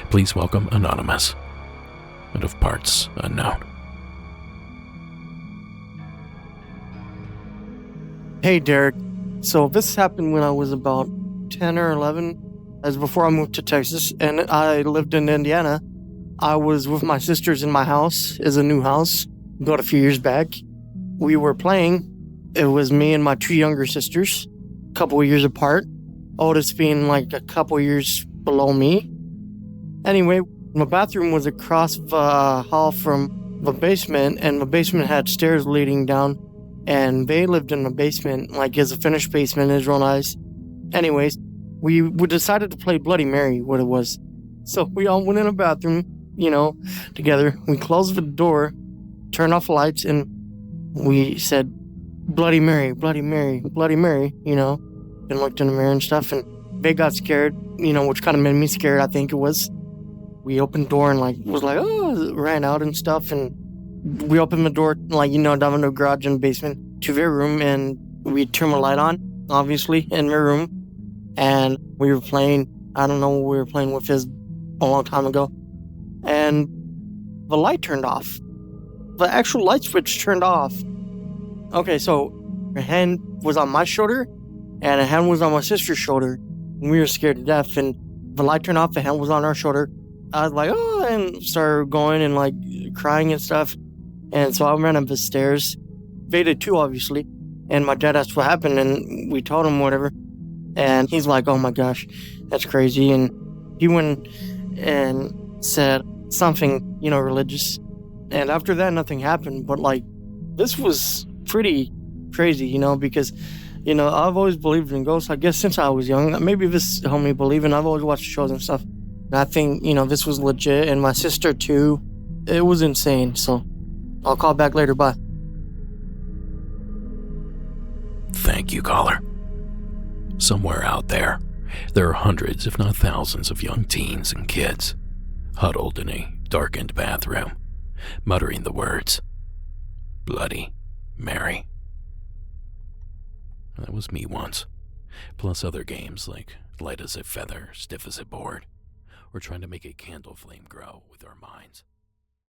Please welcome Anonymous, and of parts unknown. Hey, Derek. So this happened when I was about 10 or 11, as before I moved to Texas, and I lived in Indiana. I was with my sisters in my house. It's a new house, built a few years back. We were playing. It was me and my 2 younger sisters, a couple of years apart, oldest being like a couple of years below me. Anyway, my bathroom was across the hall from the basement, and the basement had stairs leading down, and they lived in the basement, like it's a finished basement. It's real nice. Anyways, we decided to play Bloody Mary, what it was. So we all went in the bathroom, together. We closed the door, turned off the lights, and we said, Bloody Mary, Bloody Mary, Bloody Mary, and looked in the mirror and stuff. And they got scared, which kind of made me scared, I think it was. We opened the door and ran out and stuff. And we opened the door, down in the garage in the basement to their room, and we turned the light on, obviously, in their room. And we were playing, I don't know what we were playing with this a long time ago. And the light turned off. The actual light switch turned off. Okay, so her hand was on my shoulder, and a hand was on my sister's shoulder. And we were scared to death, and the light turned off, the hand was on our shoulder. I was like, oh, and started going and crying and stuff. And so I ran up the stairs. They did too, obviously. And my dad asked what happened, and we told him whatever. And he's like, oh my gosh, that's crazy. And he went and said something, religious. And after that, nothing happened. But this was pretty crazy, because, I've always believed in ghosts, I guess, since I was young. Maybe this helped me believe, and I've always watched shows and stuff. And I think, this was legit. And my sister, too. It was insane. So I'll call back later. Bye. Thank you, caller. Somewhere out there are hundreds, if not thousands, of young teens and kids huddled in a darkened bathroom, muttering the words, Bloody Mary. That was me once, plus other games like light as a feather, stiff as a board, or trying to make a candle flame grow with our minds.